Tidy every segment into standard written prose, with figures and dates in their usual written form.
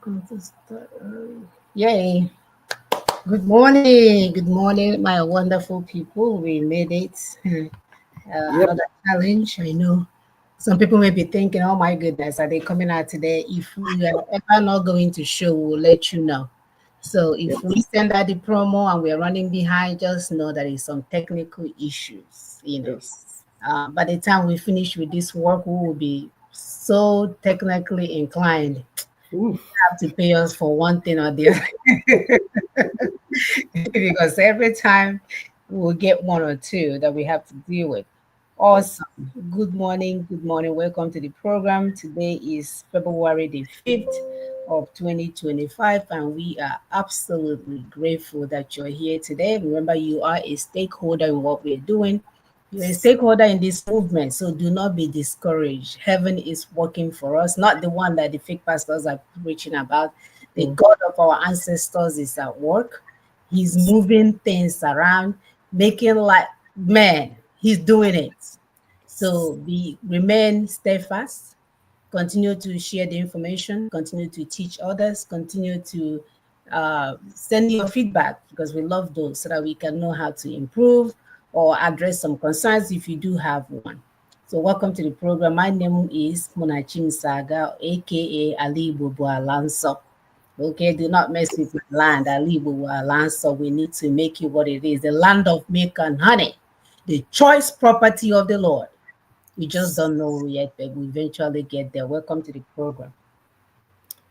going to start early. Yay. Good morning, my wonderful people. We made it. Yep. Another challenge. I know some people may be thinking, oh my goodness, are they coming out today? If we are ever not going to show, we'll let you know. So if we Yes. send out the promo and we're running behind, just know that it's some technical issues. Yes. By the time we finish with this work, we will be so technically inclined Oof. have to pay us for one thing or the other because every time we'll get one or two that we have to deal with. Yes. Awesome. Good morning. Good morning. Welcome to the program. Today is February the 5th of 2025, and we are absolutely grateful that you're here today. Remember, you are a stakeholder in what we're doing. You're a stakeholder in this movement, so do not be discouraged. Heaven is working for us, not the one that the fake pastors are preaching about. The Mm. God of our ancestors is at work. He's moving things around, making like man, he's doing it. So be remain steadfast, continue to share the information, continue to teach others, continue to send your feedback because we love those so that we can know how to improve or address some concerns if you do have one. So welcome to the program. My name is Munachim Saga, aka Ali Bubu Alanso. Okay, do not mess with my land. Ali Bubu Alanso. We need to make it what it is, the land of milk and honey, the choice property of the Lord. We just don't know yet, but we eventually get there. Welcome to the program.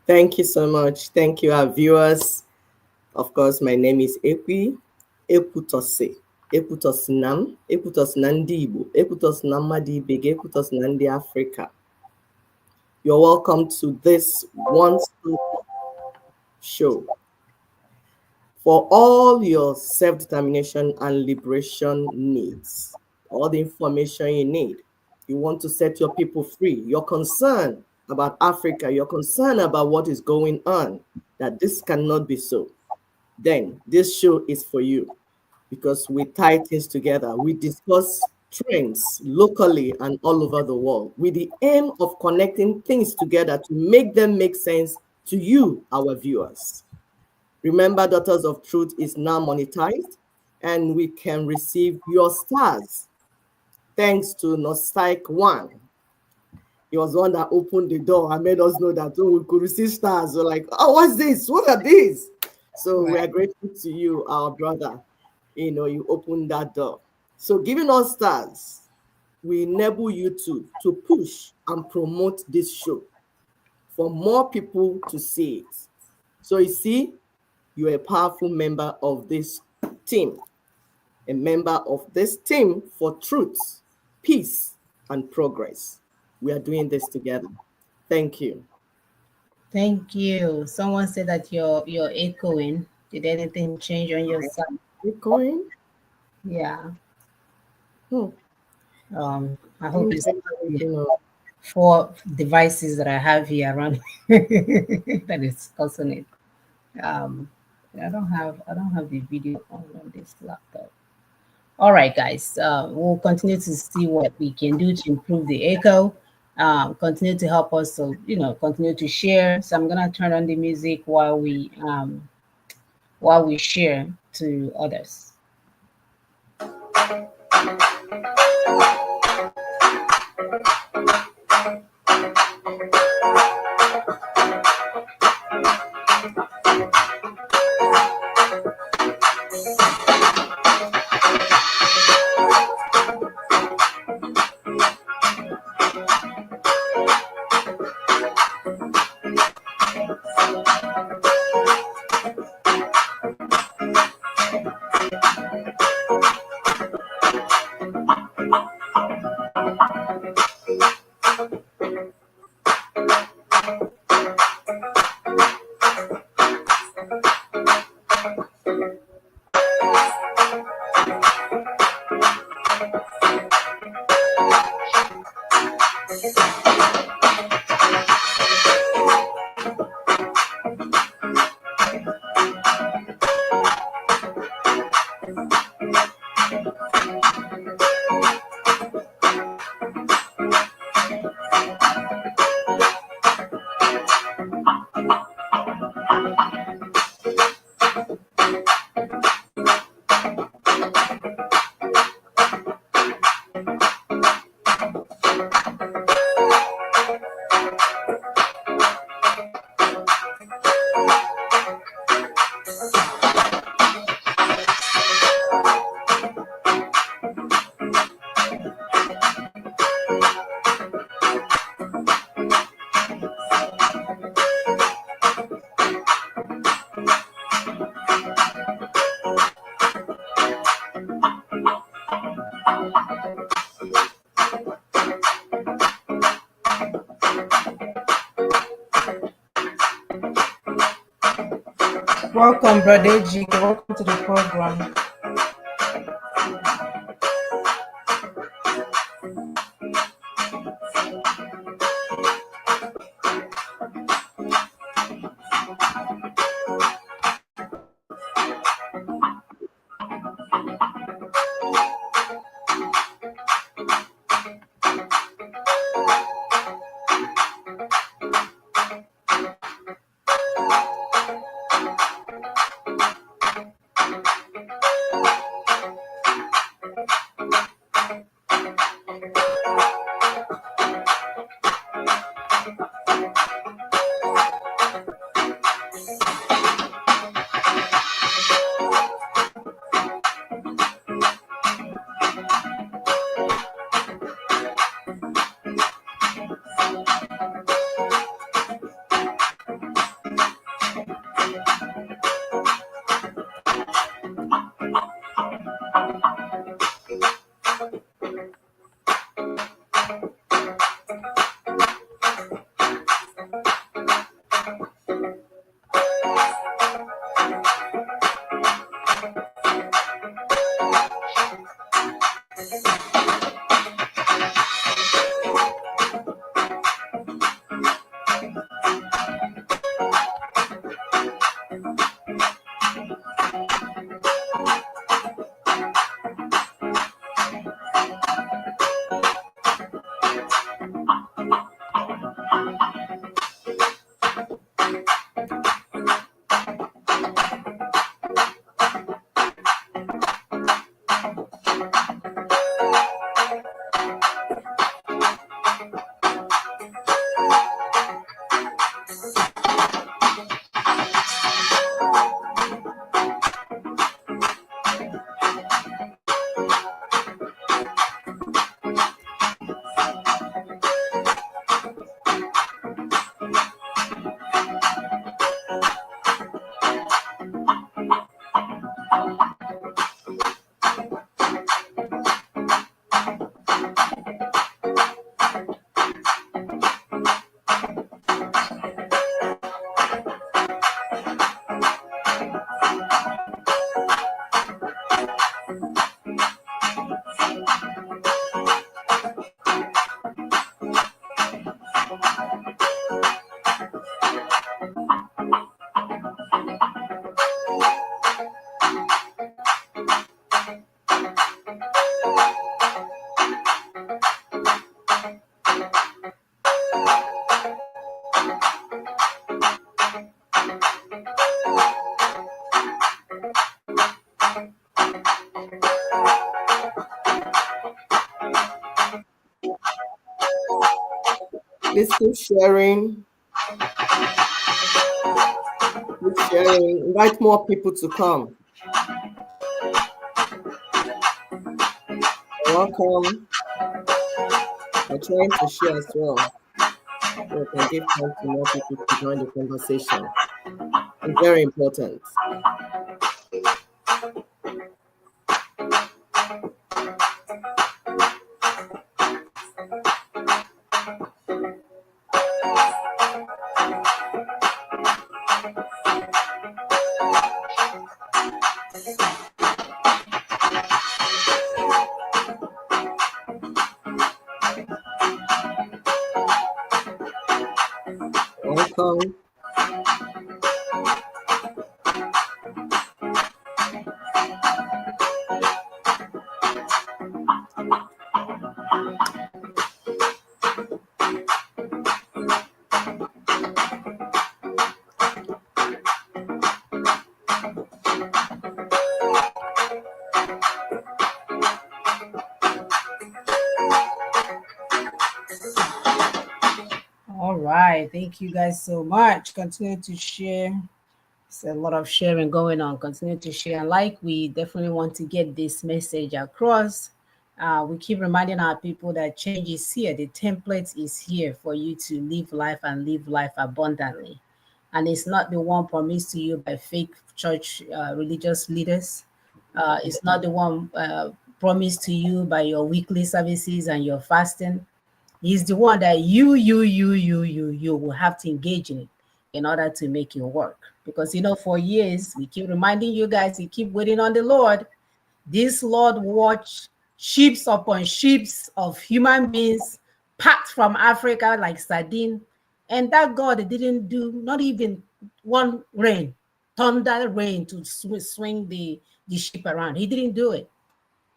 Thank you so much. Thank you, our viewers. Of course, my name is Ekwi Eputose. Eputos Nam, Eputos Nandibu, Eputos Namadi Big, Eputos Nandi Africa. You're welcome to this one-stop show for all your self-determination and liberation needs. All the information you need. You want to set your people free. You're concerned about Africa. You're concerned about what is going on, that this cannot be so. Then this show is for you because we tie things together. We discuss trends locally and all over the world with the aim of connecting things together to make them make sense to you, our viewers. Remember, Daughters of Truth is now monetized and we can receive your stars thanks to Nostalgic One. He was the one that opened the door and made us know that, oh, we could receive stars. We're like, oh, what's this? What are these? So we Right. are grateful to you, our brother. You opened that door. So giving us stars, we enable you to push and promote this show for more people to see it. So you see, you're a powerful member of this team, a member of this team for truth, peace, and progress. We are doing this together. Thank you. Thank you. Someone said that you're echoing. Did anything change on your side? Bitcoin? Yeah. Hmm. I Let hope me it's check not the something out. 4 devices that I have here around that is causing it. Um, I don't have the video on this laptop. All right, guys. We'll continue to see what we can do to improve the echo. Continue to help us to continue to share. So I'm gonna turn on the music while we share to others. Welcome, Brother Ejike. Welcome to the program. Please keep sharing. Keep sharing. Invite more people to come. Welcome. I'm trying to share as well, so we can give time to more people to join the conversation. It's very important. Welcome. All right. Thank you guys so much. Continue to share. There's a lot of sharing going on. Continue to share and like. We definitely want to get this message across. We keep reminding our people that change is here. The template is here for you to live life and live life abundantly. And it's not the one promised to you by fake church religious leaders. It's not the one promised to you by your weekly services and your fasting. He's the one that you will have to engage in it. in order to make it work. Because, for years, we keep reminding you guys, you keep waiting on the Lord. This Lord watched ships upon ships of human beings packed from Africa like sardine. And that God didn't do not even one rain, thunder rain to swing the ship around. He didn't do it.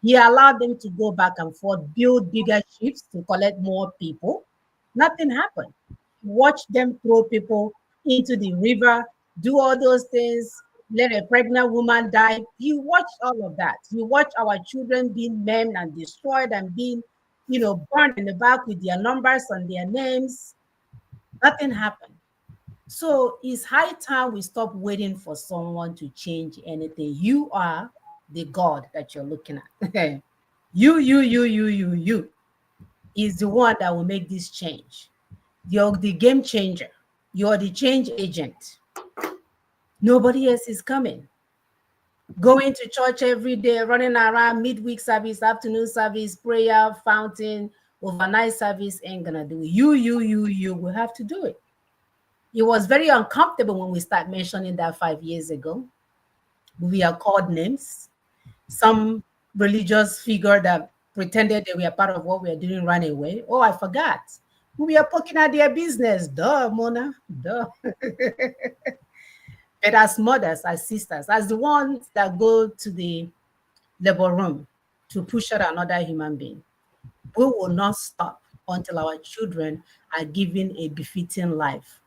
He allowed them to go back and forth, build bigger ships to collect more people. Nothing happened. Watch them throw people into the river, do all those things, let a pregnant woman die. You watch all of that. You watch our children being maimed and destroyed and being, burned in the back with their numbers and their names. Nothing happened. So it's high time we stop waiting for someone to change anything. You are the God that you're looking at. You is the one that will make this change. You're the game changer. You're the change agent. Nobody else is coming. Going to church every day, running around, midweek service, afternoon service, prayer, fountain, overnight service ain't gonna do it. You will have to do it. It was very uncomfortable when we start mentioning that 5 years ago. We are called names. Some religious figure that pretended they were part of what we are doing ran away. Oh, I forgot. We are poking at their business. Duh, Mona. Duh. But as mothers, as sisters, as the ones that go to the labor room to push out another human being, we will not stop until our children are given a befitting life.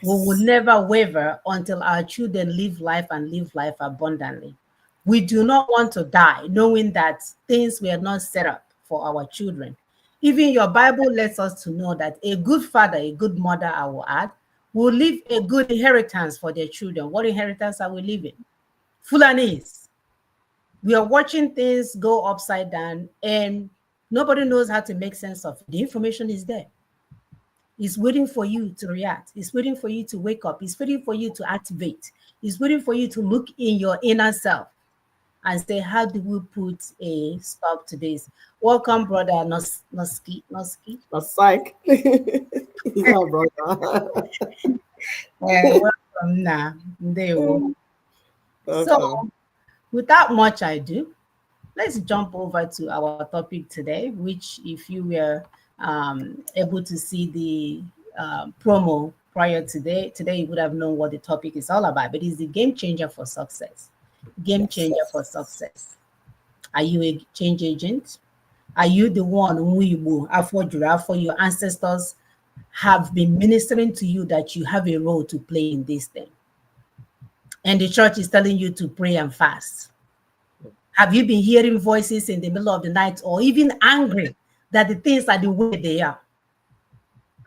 We will never waver until our children live life and live life abundantly. We do not want to die knowing that things were not set up for our children. Even your Bible lets us to know that a good father, a good mother, I will add, will leave a good inheritance for their children. What inheritance are we leaving? Fulanis. We are watching things go upside down and nobody knows how to make sense of it. The information is there. It's waiting for you to react. It's waiting for you to wake up. It's waiting for you to activate. It's waiting for you to look in your inner self and say, how do we put a stop to this? Welcome, brother Noski. Psych. Yeah, brother. Welcome now. There you go. Okay. So, without much ado, let's jump over to our topic today, which if you were able to see the promo prior today you would have known what the topic is all about, but it's the game changer for success. Game changer for success. Are you a change agent? Are you the one who your ancestors have been ministering to you that you have a role to play in this thing? And the church is telling you to pray and fast. Have you been hearing voices in the middle of the night or even angry that the things are the way they are?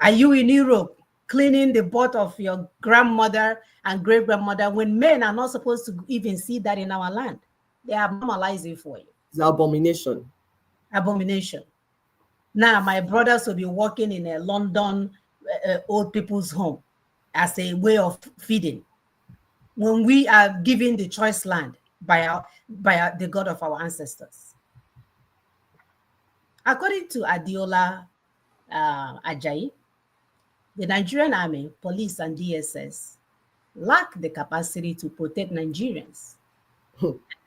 Are you in Europe cleaning the butt of your grandmother and great-grandmother when men are not supposed to even see that in our land? They are normalizing for you. It's an abomination. Abomination. Now, my brothers will be working in a London old people's home as a way of feeding when we are given the choice land by the God of our ancestors. According to Adiola Ajayi, the Nigerian Army, police, and DSS lack the capacity to protect Nigerians,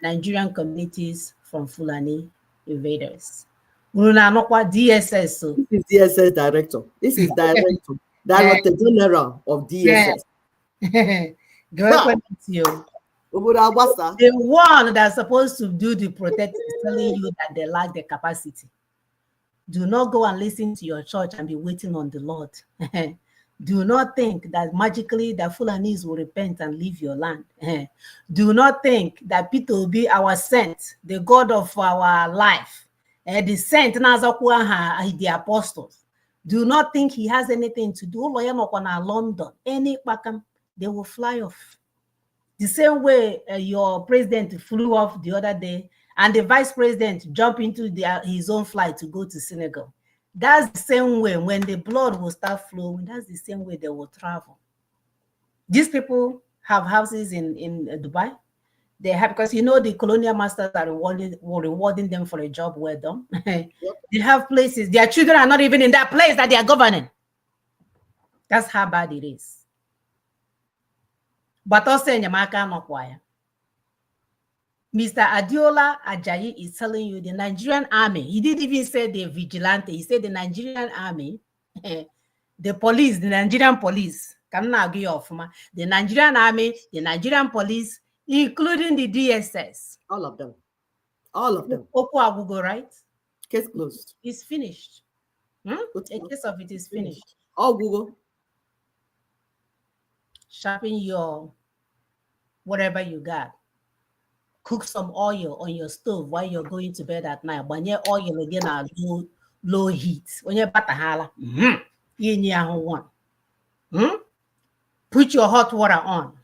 Nigerian communities from Fulani invaders. DSS. So. This is DSS director. This is Director General of DSS. The one that's supposed to do the protecting is telling you that they lack the capacity. Do not go and listen to your church and be waiting on the Lord. Do not think that magically the Fulanis will repent and leave your land. Do not think that Peter will be our saint, the God of our life, the saint, the apostles. Do not think he has anything to do. London, any pakam, they will fly off. The same way your president flew off the other day and the vice president jumped into his own flight to go to Senegal. That's the same way when the blood will start flowing, that's the same way they will travel. These people have houses in Dubai. They have, because the colonial masters are rewarding them for a job well done. Yep. They have places, their children are not even in that place that they are governing. That's how bad it is. But also Nyamaka Makwaya. Mr. Adiola Ajayi is telling you the Nigerian army, he didn't even say the vigilante, he said the Nigerian army, the police, the Nigerian police, the Nigerian army, the Nigerian police, including the DSS. All of them. All of them. Oku Agugo, right? Case closed. It's finished. A case of it is finished. All Google. Sharpen your whatever you got. Cook some oil on your stove while you're going to bed at night. When your oil again at low heat. When you're batahala, put your hot water on.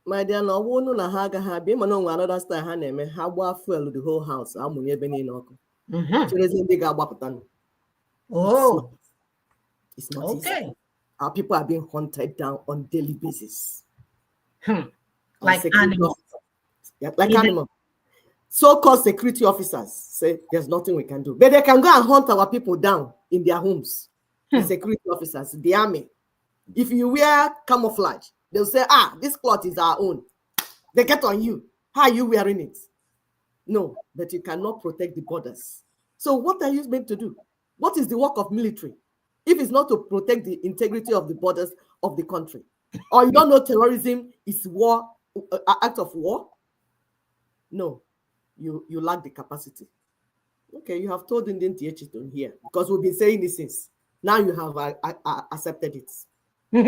My dear, no one na ha agaghị abịa mana onwe another style ha na-eme ha gbaa fuel the whole house amụnye ebe niile ọkụ. Cherezi ndị ga-agbapụta. Oh, it's not okay. Easy. Our people are being hunted down on daily basis. Like animals. Yeah, like animals. So-called security officers say there's nothing we can do. But they can go and hunt our people down in their homes. The security officers, the army. If you wear camouflage, they'll say, this cloth is our own. They get on you. How are you wearing it? No, but you cannot protect the borders. So what are you meant to do? What is the work of military? If it's not to protect the integrity of the borders of the country, or you don't know terrorism is war, act of war? No, you lack the capacity. Okay, you have told Indian TH here because we've been saying this since. Now you have accepted it. This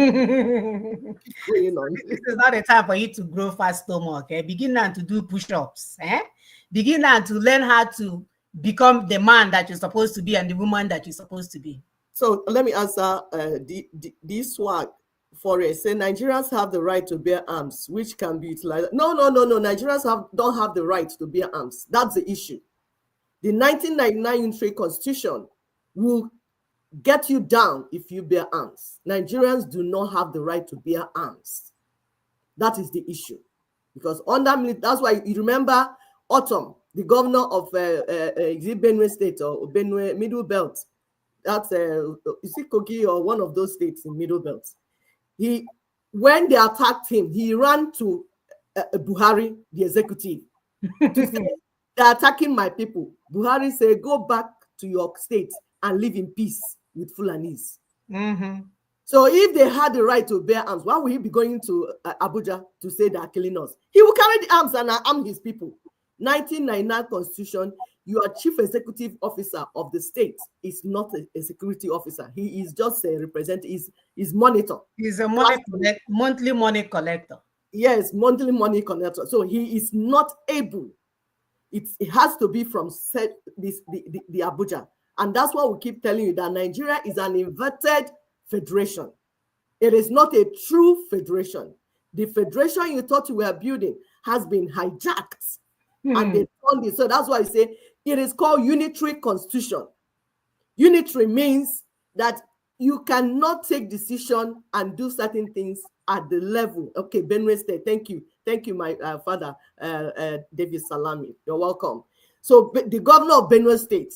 is not the time for you to grow fast stomach. Okay? Begin now to do push-ups. Begin now to learn how to become the man that you're supposed to be and the woman that you're supposed to be. So let me answer this swag for it. Say Nigerians have the right to bear arms, which can be utilized. No. Nigerians don't have the right to bear arms. That's the issue. The 1999 Unitary Constitution will get you down if you bear arms. Nigerians do not have the right to bear arms. That is the issue. Because under that's why you remember Autumn, the governor of Benue State or Benue Middle Belt. That's Kogi or one of those states in Middle Belt. When they attacked him, he ran to Buhari, the executive, to say, they're attacking my people. Buhari said, go back to your state and live in peace with Fulanis. So if they had the right to bear arms, why would he be going to Abuja to say they are killing us? He will carry the arms and arm his people. 1999 Constitution, you are chief executive officer of the state. Is not a security officer. He is just a representative. He's monitor. He's a monthly money collector. Yes, monthly money collector. So he is not able. It has to be from the Abuja. And that's why we keep telling you that Nigeria is an inverted federation. It is not a true federation. The federation you thought you were building has been hijacked. And they turned it. So that's why I say it is called unitary constitution. Unitary means that you cannot take decision and do certain things at the level. Okay, Benue State, thank you. Thank you, my father, David Salami. You're welcome. So the governor of Benue State,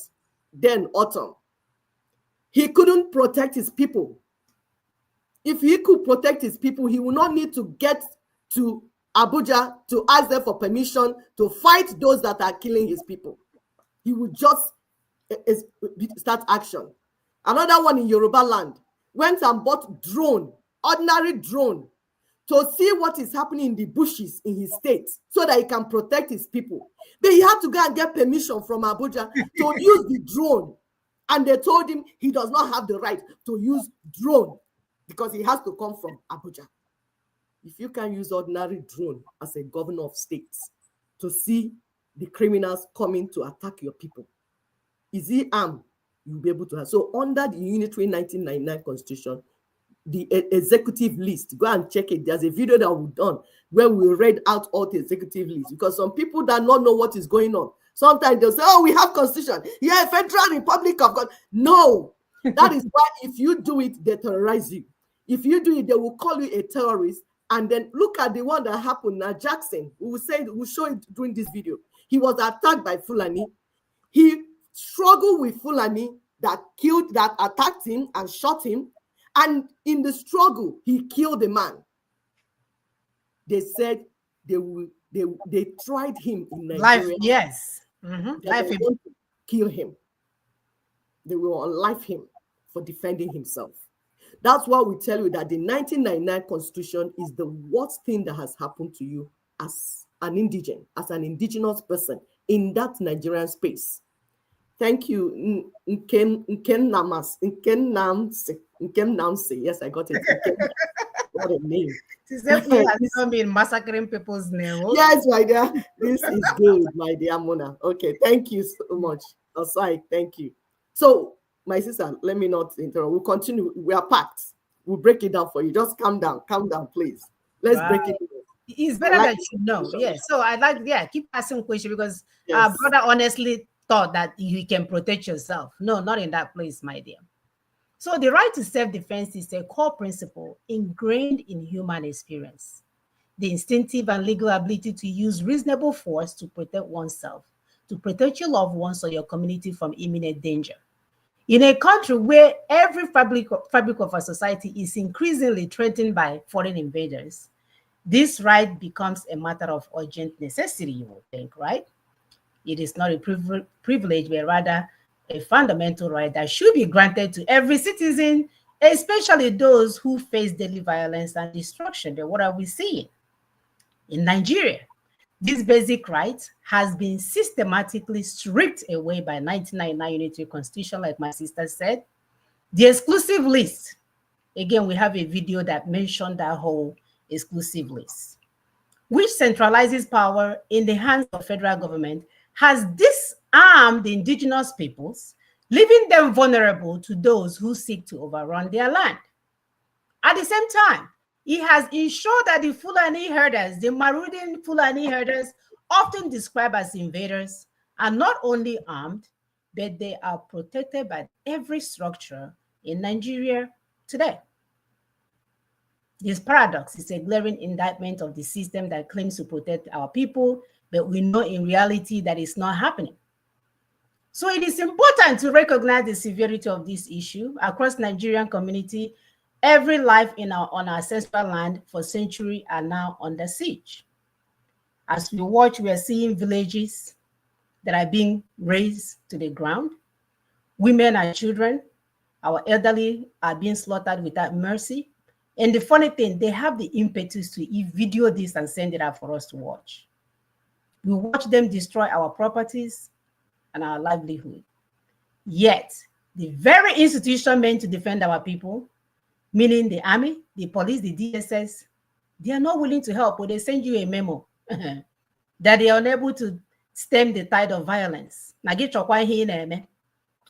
then Autumn, he couldn't protect his people. If he could protect his people, he would not need to get to Abuja to ask them for permission to fight those that are killing his people. He would just start action. Another one in Yoruba land went and bought drone, ordinary drone, to see what is happening in the bushes in his state so that he can protect his people. But he had to go and get permission from Abuja to use the drone. And they told him he does not have the right to use drone because he has to come from Abuja. If you can use ordinary drone as a governor of states to see the criminals coming to attack your people, is he armed? You'll be able to have. So under the Unitary 1999 Constitution, the executive list, go and check it. There's a video that we've done where we read out all the executive lists because some people that don't know what is going on. Sometimes they'll say, oh, we have constitution. Yeah, Federal Republic of God. No, that is why if you do it, they terrorize you. If you do it, they will call you a terrorist. And then look at the one that happened now. Jackson, we'll show it during this video. He was attacked by Fulani. He struggled with Fulani that attacked him and shot him. And in the struggle, he killed the man. they said they tried him in Life, Nigeria. yes. That Life. they want to kill him. They will unlife him for defending himself. That's why we tell you that the 1999 Constitution is the worst thing that has happened to you as an indigent, as an indigenous person in that Nigerian space. Thank you, Nkem Namsi. Yes, I got it. What a name. Has not been massacring people's name. Yes, my dear. This is good, my dear Mona. Okay, thank you so much. Aside, thank you. So, my sister, let me not interrupt. We'll continue. We are packed. We'll break it down for you. Just calm down, please. Let's break it down. It's better that you know. Yes. So I'd like, keep asking questions because our brother honestly thought that you can protect yourself. No, not in that place, my dear. So the right to self-defense is a core principle ingrained in human experience. The instinctive and legal ability to use reasonable force to protect oneself, to protect your loved ones or your community from imminent danger. In a country where every fabric of our society is increasingly threatened by foreign invaders, this right becomes a matter of urgent necessity, you would think, right? It is not a privilege, but rather a fundamental right that should be granted to every citizen, especially those who face daily violence and destruction. But what are we seeing? In Nigeria, this basic right has been systematically stripped away by 1999 Unitary Constitution, like my sister said. The exclusive list, again, we have a video that mentioned that whole exclusive list, which centralizes power in the hands of federal government, has disarmed the indigenous peoples, leaving them vulnerable to those who seek to overrun their land. At the same time, it has ensured that the Fulani herders, the marauding Fulani herders, often described as invaders, are not only armed, but they are protected by every structure in Nigeria today. This paradox is a glaring indictment of the system that claims to protect our people, but we know in reality that it's not happening. So it is important to recognize the severity of this issue across Nigerian community. Every life on our ancestral land for centuries are now under siege. As we watch, we are seeing villages that are being razed to the ground. Women and children, our elderly are being slaughtered without mercy. And the funny thing, they have the impetus to video this and send it out for us to watch. We watch them destroy our properties and our livelihood. Yet, the very institution meant to defend our people, meaning the army, the police, the DSS, they are not willing to help, or they send you a memo that they are unable to stem the tide of violence. Now get your quiet here,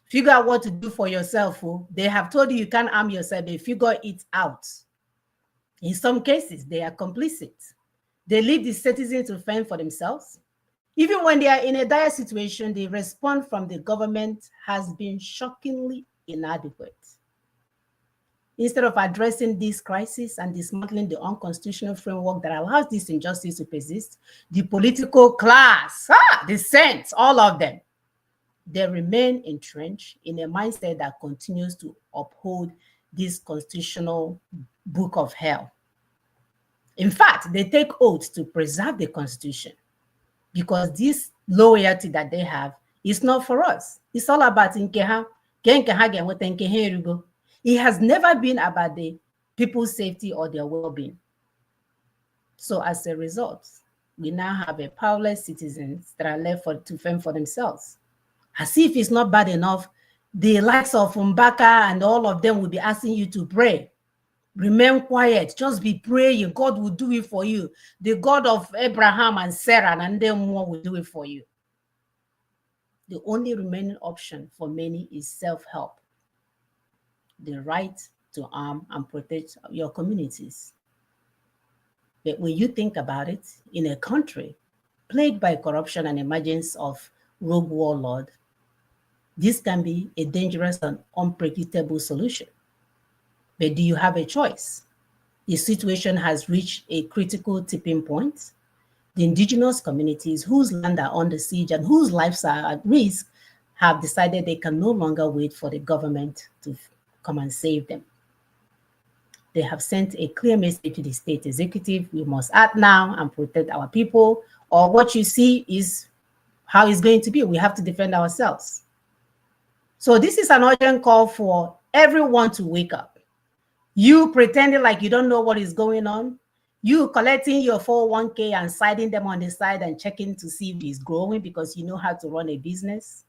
figure out what to do for yourself. They have told you you can't arm yourself, they figure it out. In some cases, they are complicit. They leave the citizens to fend for themselves. Even when they are in a dire situation, the response from the government has been shockingly inadequate. Instead of addressing this crisis and dismantling the unconstitutional framework that allows this injustice to persist, the political class, the saints, all of them, they remain entrenched in a mindset that continues to uphold this constitutional book of hell. In fact, they take oaths to preserve the Constitution because this loyalty that they have is not for us. It's all about Nkeha. It has never been about the people's safety or their well-being. So as a result, we now have a powerless citizens that are left to fend for themselves. As if it's not bad enough, the likes of Mbaka and all of them will be asking you to pray. Remain quiet, just be praying. God will do it for you. The God of Abraham and Sarah and them more will do it for you. The only remaining option for many is self-help. The right to arm and protect your communities. But when you think about it, in a country plagued by corruption and emergence of rogue warlord, this can be a dangerous and unpredictable solution. But do you have a choice? The situation has reached a critical tipping point. The indigenous communities whose land are under siege and whose lives are at risk have decided they can no longer wait for the government to come and save them. They have sent a clear message to the state executive. We must act now and protect our people, or what you see is how it's going to be. We have to defend ourselves. So this is an urgent call for everyone to wake up. You pretending like you don't know what is going on, you collecting your 401k and siding them on the side and checking to see if it's growing because you know how to run a business.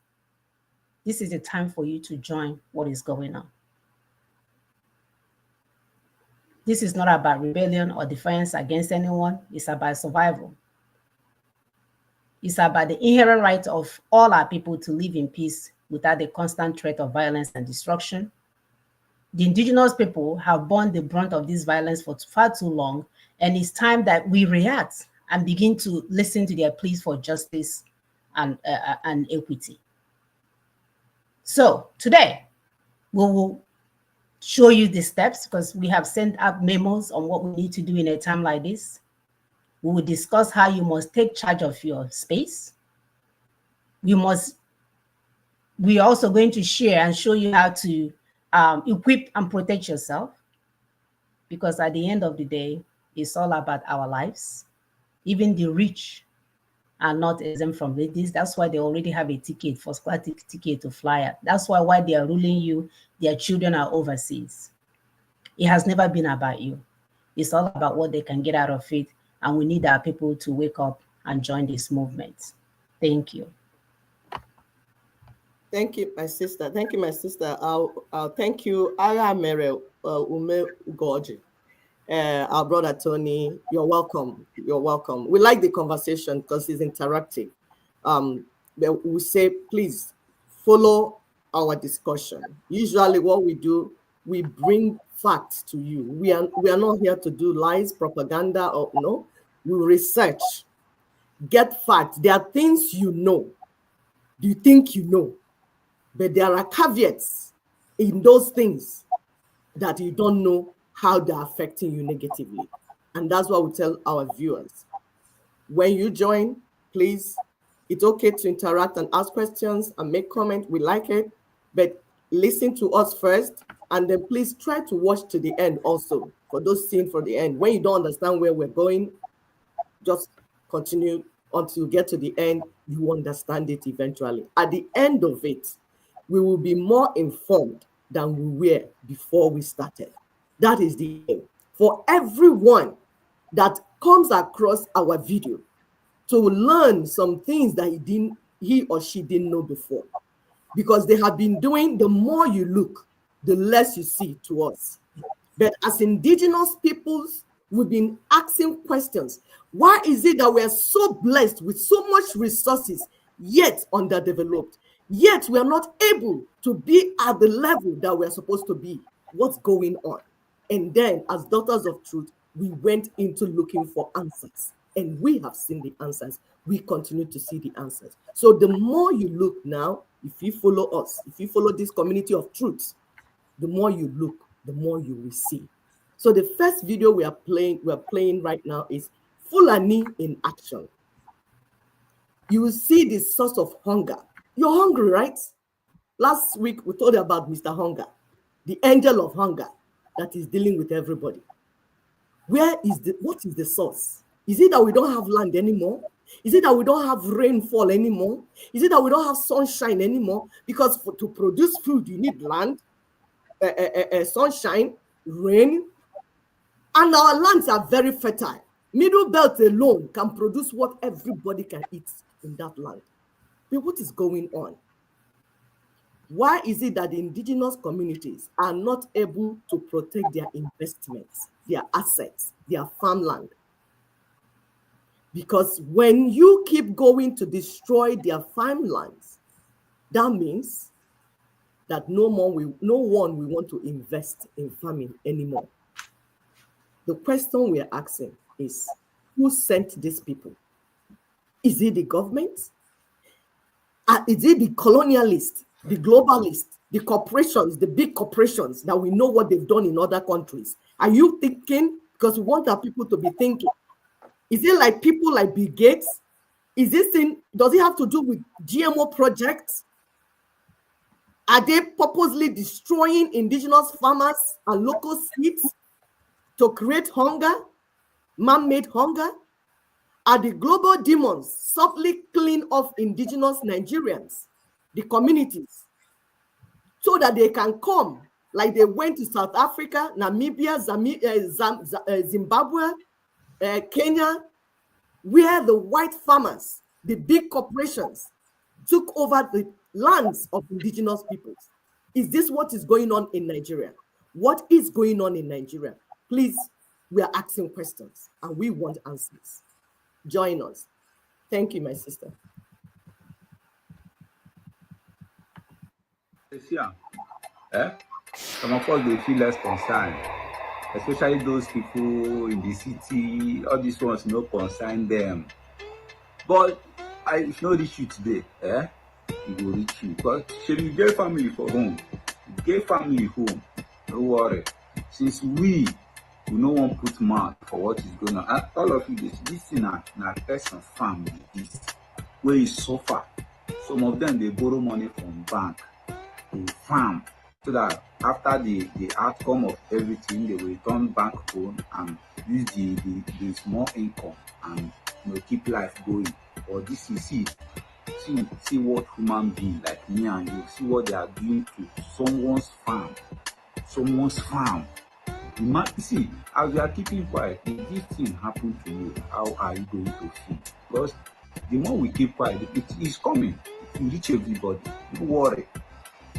This is the time for you to join what is going on. This is not about rebellion or defiance against anyone. It's about survival. It's about the inherent right of all our people to live in peace without the constant threat of violence and destruction. The indigenous people have borne the brunt of this violence for far too long, and it's time that we react and begin to listen to their pleas for justice and equity. So today, we will show you the steps because we have sent out memos on what we need to do in a time like this. We will discuss how you must take charge of your space. We are also going to share and show you how to equip and protect yourself, because at the end of the day, it's all about our lives. Even the rich are not exempt from this. That's why they already have a ticket, first class ticket to fly out. That's why while they are ruling you, their children are overseas. It has never been about you. It's all about what they can get out of it. And we need our people to wake up and join this movement. Thank you. Thank you, my sister. Thank you, my sister. I'll thank you, Ara Mere Ume Ugoji. Our brother Tony, you're welcome. You're welcome. We like the conversation because it's interactive. We say, please follow our discussion. Usually what we do, we bring facts to you. We are not here to do lies, propaganda, or no. We research, get facts. There are things you know. You think you know. But there are caveats in those things that you don't know how they're affecting you negatively. And that's what we tell our viewers. When you join, please, it's okay to interact and ask questions and make comments. We like it, but listen to us first. And then please try to watch to the end also, for those seen for the end. When you don't understand where we're going, just continue until you get to the end. You understand it eventually. At the end of it, we will be more informed than we were before we started. That is the aim. For everyone that comes across our video to learn some things that he or she didn't know before. Because they have been doing, the more you look, the less you see to us. But as indigenous peoples, we've been asking questions. Why is it that we are so blessed with so much resources, yet underdeveloped? Yet we are not able to be at the level that we're supposed to be. What's going on? And then, as daughters of truth, we went into looking for answers. And we have seen the answers. We continue to see the answers. So the more you look now, if you follow us, if you follow this community of truths, the more you look, the more you will see. So the first video we are playing right now is Fulani in action. You will see the source of hunger. You're hungry, right? Last week, we told you about Mr. Hunger, the angel of hunger that is dealing with everybody. What is the source? Is it that we don't have land anymore? Is it that we don't have rainfall anymore? Is it that we don't have sunshine anymore? Because to produce food, you need land, sunshine, rain, and our lands are very fertile. Middle Belt alone can produce what everybody can eat in that land. But what is going on? Why is it that the indigenous communities are not able to protect their investments, their assets, their farmland? Because when you keep going to destroy their farmlands, that means that no one will want to invest in farming anymore. The question we are asking is, who sent these people? Is it the government? Is it the colonialists, the globalists, the corporations, the big corporations that we know what they've done in other countries? Are you thinking? Because we want our people to be thinking. Is it like people like Bill Gates? Does it have to do with GMO projects? Are they purposely destroying indigenous farmers and local seeds? to create hunger, man-made hunger, are the global demons softly killing off indigenous Nigerians, the communities, so that they can come, like they went to South Africa, Namibia, Zimbabwe, Kenya, where the white farmers, the big corporations, took over the lands of indigenous peoples. Is this what is going on in Nigeria? What is going on in Nigeria? Please, we are asking questions and we want answers. Join us. Thank you, my sister. Some of us, they feel less concerned, especially those people in the city. All these ones no concern them. But if you reach you today, it will reach you. But should you get family for home? Get family home. Don't worry. Since we no one put mouth for what is going on. And all of you, this thing na person farm this where you suffer. Some of them they borrow money from bank to farm, so that after the outcome of everything, they will return back home and use the small income and keep life going. Or this is see what human being like me and you, see what they are doing to someone's farm. You see, as you are keeping quiet, if this thing happen to you, how are you going to feel? Because the more we keep quiet, it is coming. It will reach everybody. Don't worry.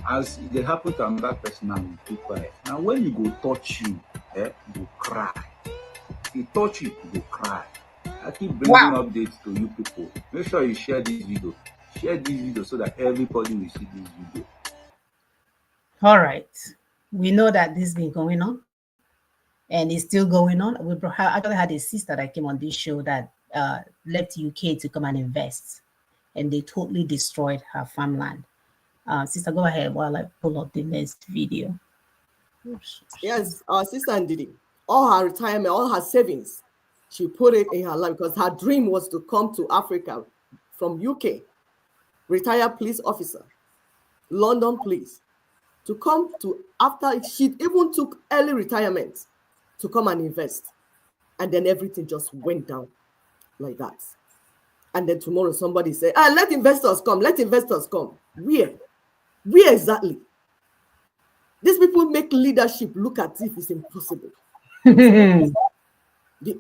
As they happen to another person and you keep quiet. Now when you go touch you, you go cry. If you touch you, you go cry. I keep bringing updates to you people. Make sure you share this video. Share this video so that everybody will see this video. All right. We know that this has been going on and it's still going on. We actually had a sister that came on this show that left UK to come and invest, and they totally destroyed her farmland. Sister, go ahead while I pull up the next video. Oops. Yes, our sister Ndidi, all her retirement, all her savings, she put it in her life because her dream was to come to Africa from UK, retired police officer, London police, to come to, after she even took early retirement to come and invest. And then everything just went down like that. And then tomorrow somebody said, let investors come. Where exactly? These people make leadership look as if it's impossible. The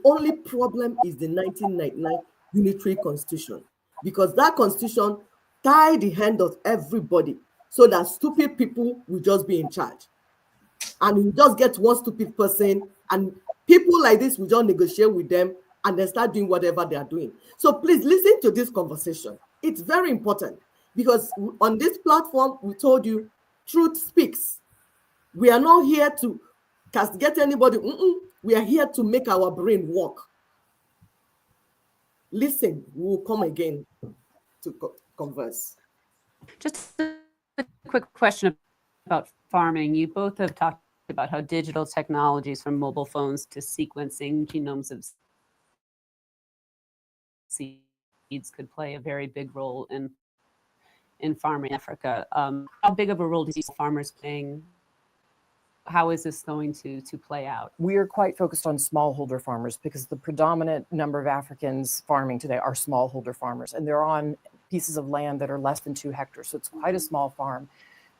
only problem is the 1999 Unitary Constitution, because that constitution tied the hand of everybody so that stupid people will just be in charge. And you just get one stupid person, and people like this will just negotiate with them and then start doing whatever they are doing. So please listen to this conversation. It's very important, because on this platform, we told you truth speaks. We are not here to castigate anybody. We are here to make our brain work. Listen, we will come again to converse. Just a quick question about farming. You both have talked about how digital technologies, from mobile phones to sequencing genomes of seeds, could play a very big role in farming in Africa. How big of a role do you see farmers playing? How is this going to play out? We are quite focused on smallholder farmers, because the predominant number of Africans farming today are smallholder farmers, and they're on pieces of land that are less than 2 hectares. So it's quite a small farm.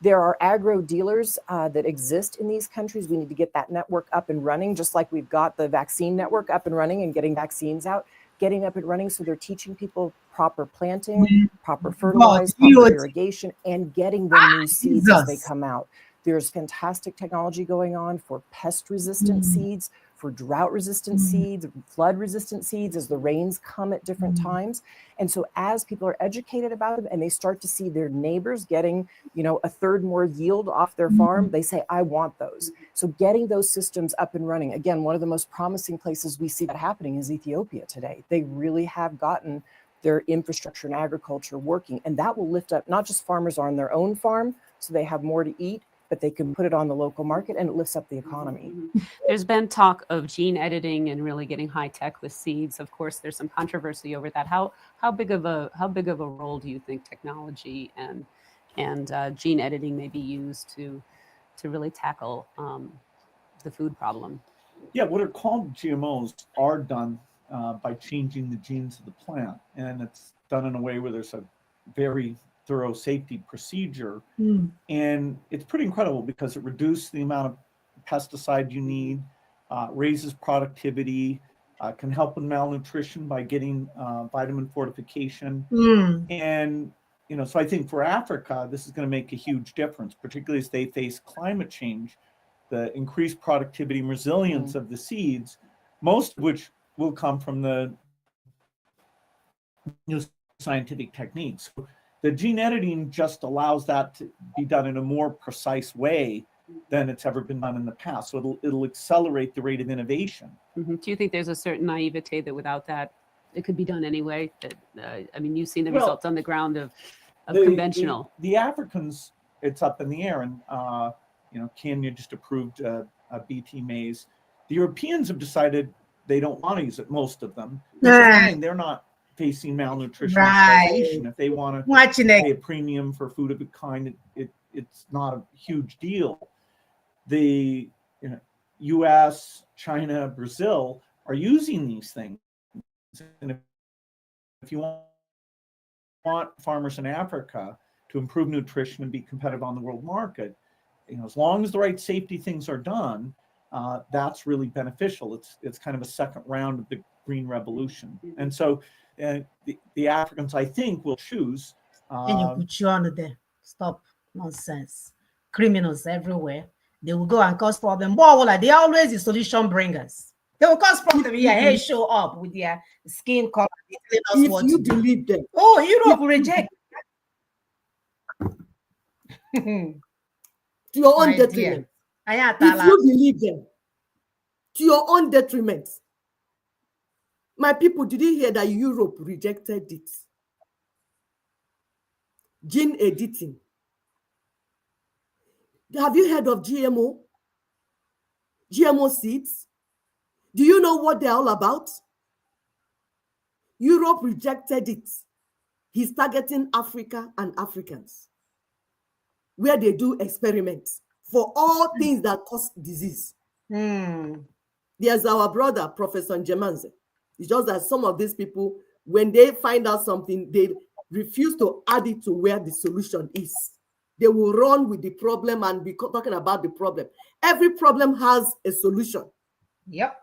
There are agro dealers that exist in these countries. We need to get that network up and running, just like we've got the vaccine network up and running and getting vaccines out, getting up and running. So they're teaching people proper planting, proper fertilizer, proper irrigation, and getting them new seeds as they come out. There's fantastic technology going on for pest-resistant seeds, for drought-resistant seeds, flood-resistant seeds, as the rains come at different times. And so as people are educated about them and they start to see their neighbors getting, a third more yield off their farm, they say, I want those. So getting those systems up and running. Again, one of the most promising places we see that happening is Ethiopia today. They really have gotten their infrastructure and agriculture working. And that will lift up not just farmers on their own farm, so they have more to eat, but they can put it on the local market, and it lifts up the economy. There's been talk of gene editing and really getting high tech with seeds. Of course, there's some controversy over that. How big of a role do you think technology and gene editing may be used to really tackle the food problem? Yeah, what are called GMOs are done by changing the genes of the plant, and it's done in a way where there's a very thorough safety procedure, and it's pretty incredible because it reduces the amount of pesticide you need, raises productivity, can help with malnutrition by getting vitamin fortification, and so I think for Africa this is going to make a huge difference, particularly as they face climate change. The increased productivity and resilience of the seeds, most of which will come from the new scientific techniques. So the gene editing just allows that to be done in a more precise way than it's ever been done in the past. So it'll accelerate the rate of innovation. Do you think there's a certain naivete that without that it could be done anyway? That I mean, you've seen the results on the ground of conventional. The Africans, it's up in the air, and Kenya just approved BT maize. The Europeans have decided they don't want to use it, most of them. They're not facing malnutrition or starvation. If they want to pay a premium for food of a kind, it's not a huge deal. The US, China, Brazil are using these things. And if you want farmers in Africa to improve nutrition and be competitive on the world market, as long as the right safety things are done, that's really beneficial. It's kind of a second round of the green revolution. And so the Africans, I think, will choose. And you put you on there. Stop nonsense. Criminals everywhere. They will go and cause problem. Well, they are always the solution bringers. They will cause problem. Yeah, hey, show up with their skin color. If you believe them. Oh, Europe will reject. To your own detriment. If you believe them, to your own detriment. My people, did you hear that Europe rejected it? Gene editing. Have you heard of GMO? GMO seeds? Do you know what they're all about? Europe rejected it. He's targeting Africa and Africans, where they do experiments for all things that cause disease. There's our brother, Professor Njemanze. It's just that some of these people, when they find out something, they refuse to add it to where the solution is. They will run with the problem and be talking about the problem. Every problem has a solution. Yep.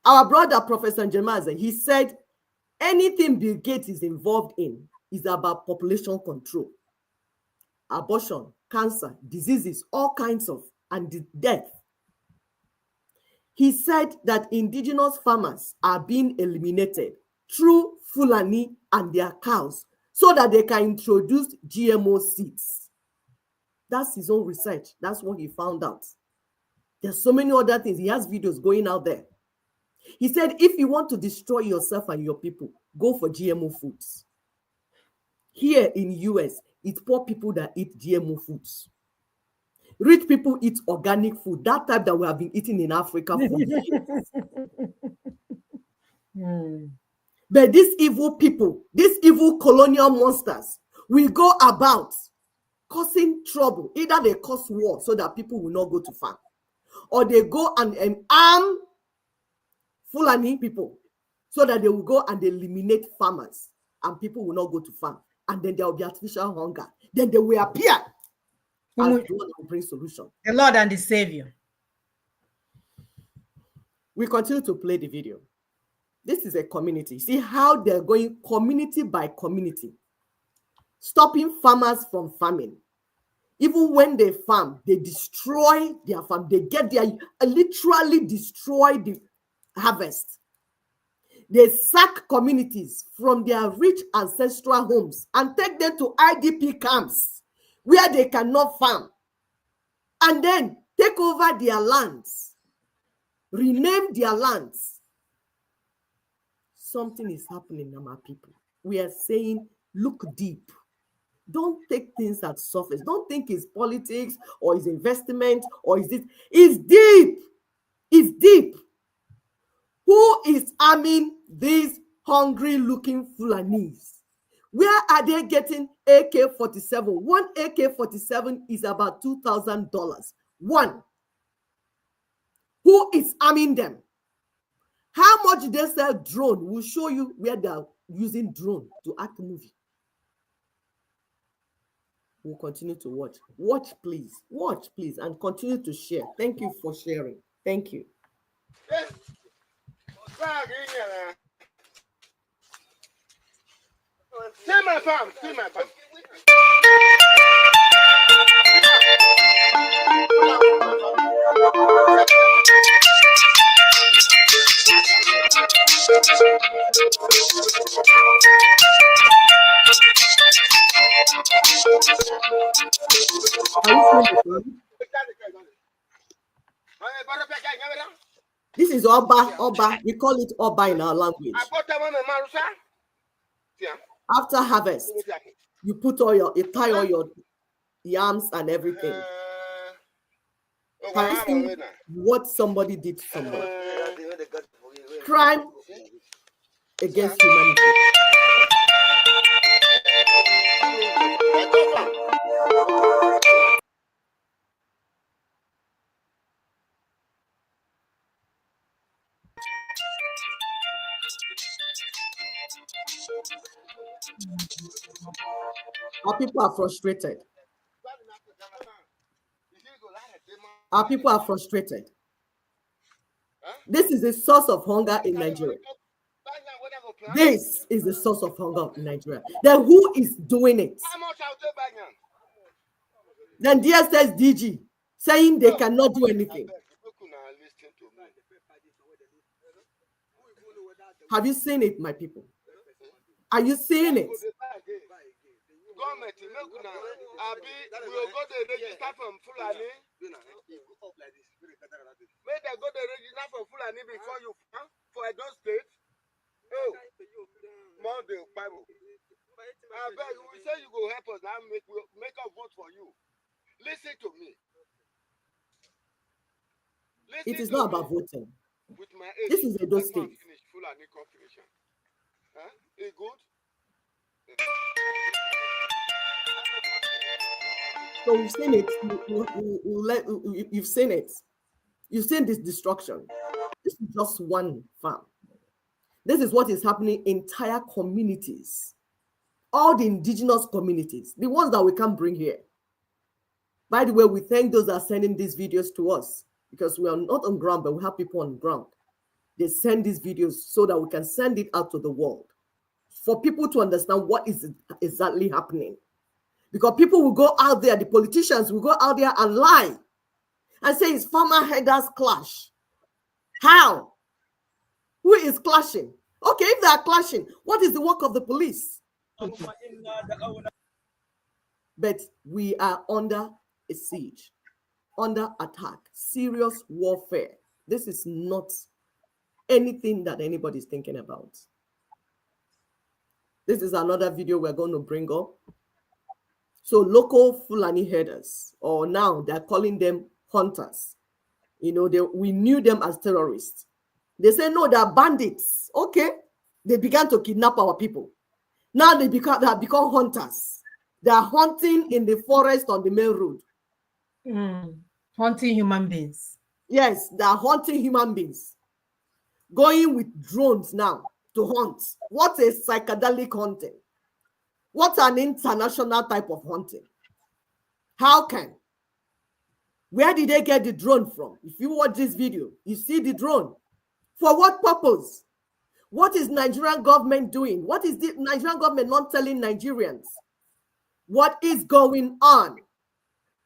Our brother, Professor Njemanze, he said anything Bill Gates is involved in is about population control, abortion, cancer, diseases, all kinds of, and death. He said that indigenous farmers are being eliminated through Fulani and their cows so that they can introduce GMO seeds. That's his own research. That's what he found out. There's so many other things. He has videos going out there. He said, if you want to destroy yourself and your people, go for GMO foods. Here in the US, it's poor people that eat GMO foods. Rich people eat organic food, that type that we have been eating in Africa for years. But these evil people, these evil colonial monsters, will go about causing trouble. Either they cause war so that people will not go to farm, or they go and arm Fulani people so that they will go and eliminate farmers and people will not go to farm. And then there will be artificial hunger. Then they will appear as the one that will bring solution. The Lord and the Savior. We continue to play the video. This is a community. See how they're going community by community, stopping farmers from farming. Even when they farm, they destroy their farm. They get their literally destroy the harvest. They sack communities from their rich ancestral homes and take them to IDP camps where they cannot farm, and then take over their lands, rename their lands. Something is happening, my people. We are saying, look deep. Don't take things at surface. Don't think it's politics or it's investment or is it. It's deep. It's deep. Who is arming these hungry-looking Fulanis? Where are they getting AK-47? One AK-47 is about $2,000. One. Who is arming them? How much they sell drone will show you where they are using drone to act movie. We'll continue to watch. Watch, please, and continue to share. Thank you for sharing. Thank you. See my farm, see my farm. This is Oba. We call it Oba in our language. After harvest, you put you tie all your yams and everything. Have you seen what somebody did to somebody? Crime against humanity. Our people are frustrated. Our people are frustrated. This is the source of hunger in Nigeria. This is the source of hunger in Nigeria. Then who is doing it? Then DSS DG saying they cannot do anything. Have you seen it, my people? Are you seeing it? Government, we will go to register from Fulani. May they go to register from Fulani before you for Edo State. Oh, Monday Bible. I beg you, we say you go help us now, make a vote for you. Listen to me. It is not about voting. With my age, this is Edo State. Fulani confirmation. Huh? Is good? So we've seen it. You've seen it. You've seen this destruction. This is just one farm. This is what is happening in entire communities. All the indigenous communities, the ones that we can bring here. By the way, we thank those that are sending these videos to us because we are not on ground, but we have people on ground. They send these videos so that we can send it out to the world for people to understand what is exactly happening. Because people will go out there, the politicians will go out there and lie and say it's farmer headers clash. How? Who is clashing? Okay, if they are clashing, what is the work of the police? But we are under a siege, under attack, serious warfare. This is not anything that anybody is thinking about. This is another video we're going to bring up. So local Fulani herders, or now they're calling them hunters. You know, we knew them as terrorists. They say, no, they're bandits. Okay. They began to kidnap our people. Now they have become hunters. They are hunting in the forest on the main road. Hunting human beings. Yes, they are hunting human beings. Going with drones now to hunt. What a psychedelic hunting. What an international type of hunting. How can? Where did they get the drone from? If you watch this video, you see the drone. For what purpose? What is Nigerian government doing? What is the Nigerian government not telling Nigerians? What is going on?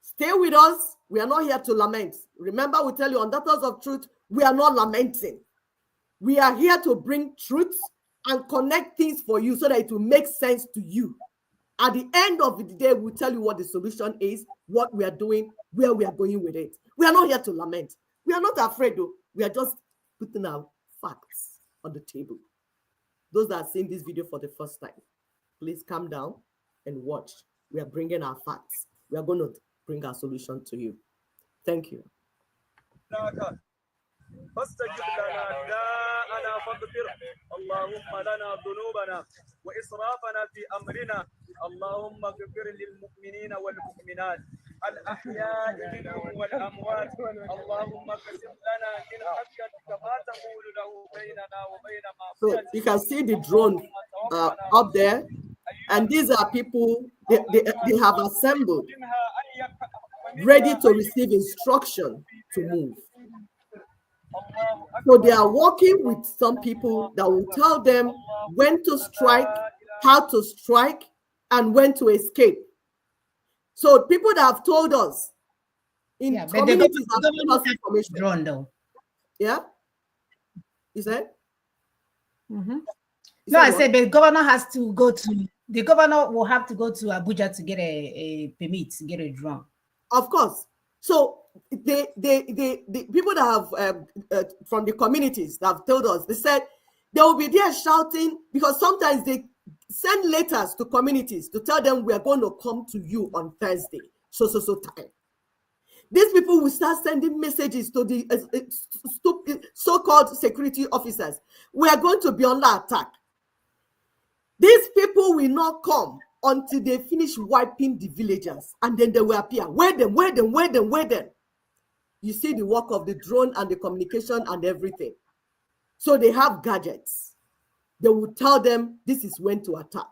Stay with us. We are not here to lament. Remember, we tell you on Daughters of Truth, we are not lamenting. We are here to bring truth and connect things for you so that it will make sense to you. At the end of the day, we'll tell you what the solution is, what we are doing, where we are going with it. We are not here to lament. We are not afraid, though. We are just putting our facts on the table. Those that are seeing this video for the first time, please calm down and watch. We are bringing our facts. We are going to bring our solution to you. Thank you. فاستجب لنا داءنا فاغفر اللهم لنا ذنوبنا وإسرافنا في أمرنا اللهم اغفر للمؤمنين والمؤمنات الأحياء منهم والأموات اللهم اقسم لنا من خشيتك ما تقول له بيننا وبين So معصيتك you can see the drone up there, and these are people they have assembled, ready to receive instruction to move. So they are working with some people that will tell them when to strike, how to strike, and when to escape. So people that have told us in Yeah, but communities the have given us government information. drone though. Yeah? You said? Mm-hmm. You No, I what? said the governor has to go to, the governor will have to go to Abuja to get a permit, to get a drone. Of course. So the people that have from the communities that have told us, they said they will be there shouting, because sometimes they send letters to communities to tell them we are going to come to you on Thursday, so time. These people will start sending messages to the stupid so-called security officers. We are going to be under attack. These people will not come until they finish wiping the villagers, and then they will appear. Wait them. You see the work of the drone and the communication and everything. So they have gadgets. They will tell them this is when to attack.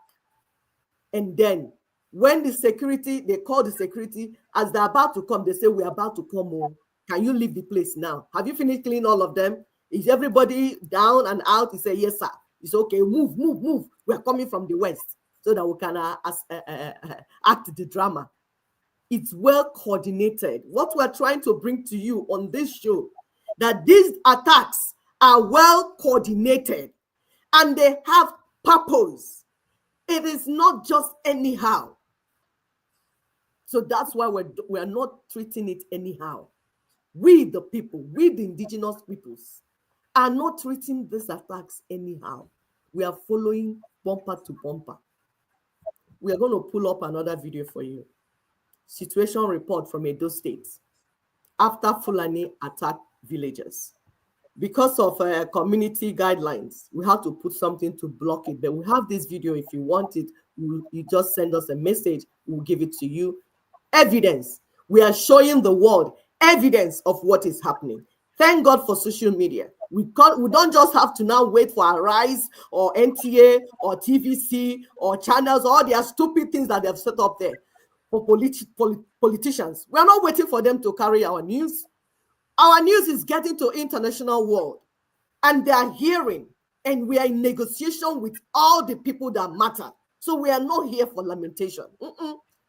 And then when the security, they call the security, as they're about to come, they say, we're about to come home. Can you leave the place now? Have you finished cleaning all of them? Is everybody down and out? He said, yes, sir. It's okay, move. We're coming from the west so that we can act the drama. It's well coordinated. What we're trying to bring to you on this show, that these attacks are well coordinated and they have purpose. It is not just anyhow. So that's why we're not treating it anyhow. We, the people, we, the indigenous peoples, are not treating these attacks anyhow. We are following bumper to bumper. We are going to pull up another video for you. Situation report from Edo State after Fulani attacked villagers. Because of community guidelines, we have to put something to block it. But we have this video. If you want it, you just send us a message. We'll give it to you. Evidence. We are showing the world evidence of what is happening. Thank God for social media. We don't just have to now wait for Arise or NTA or TVC or channels, all their stupid things that they have set up there for politicians. We are not waiting for them to carry our news. Our news is getting to international world, and they are hearing, and we are in negotiation with all the people that matter. So we are not here for lamentation.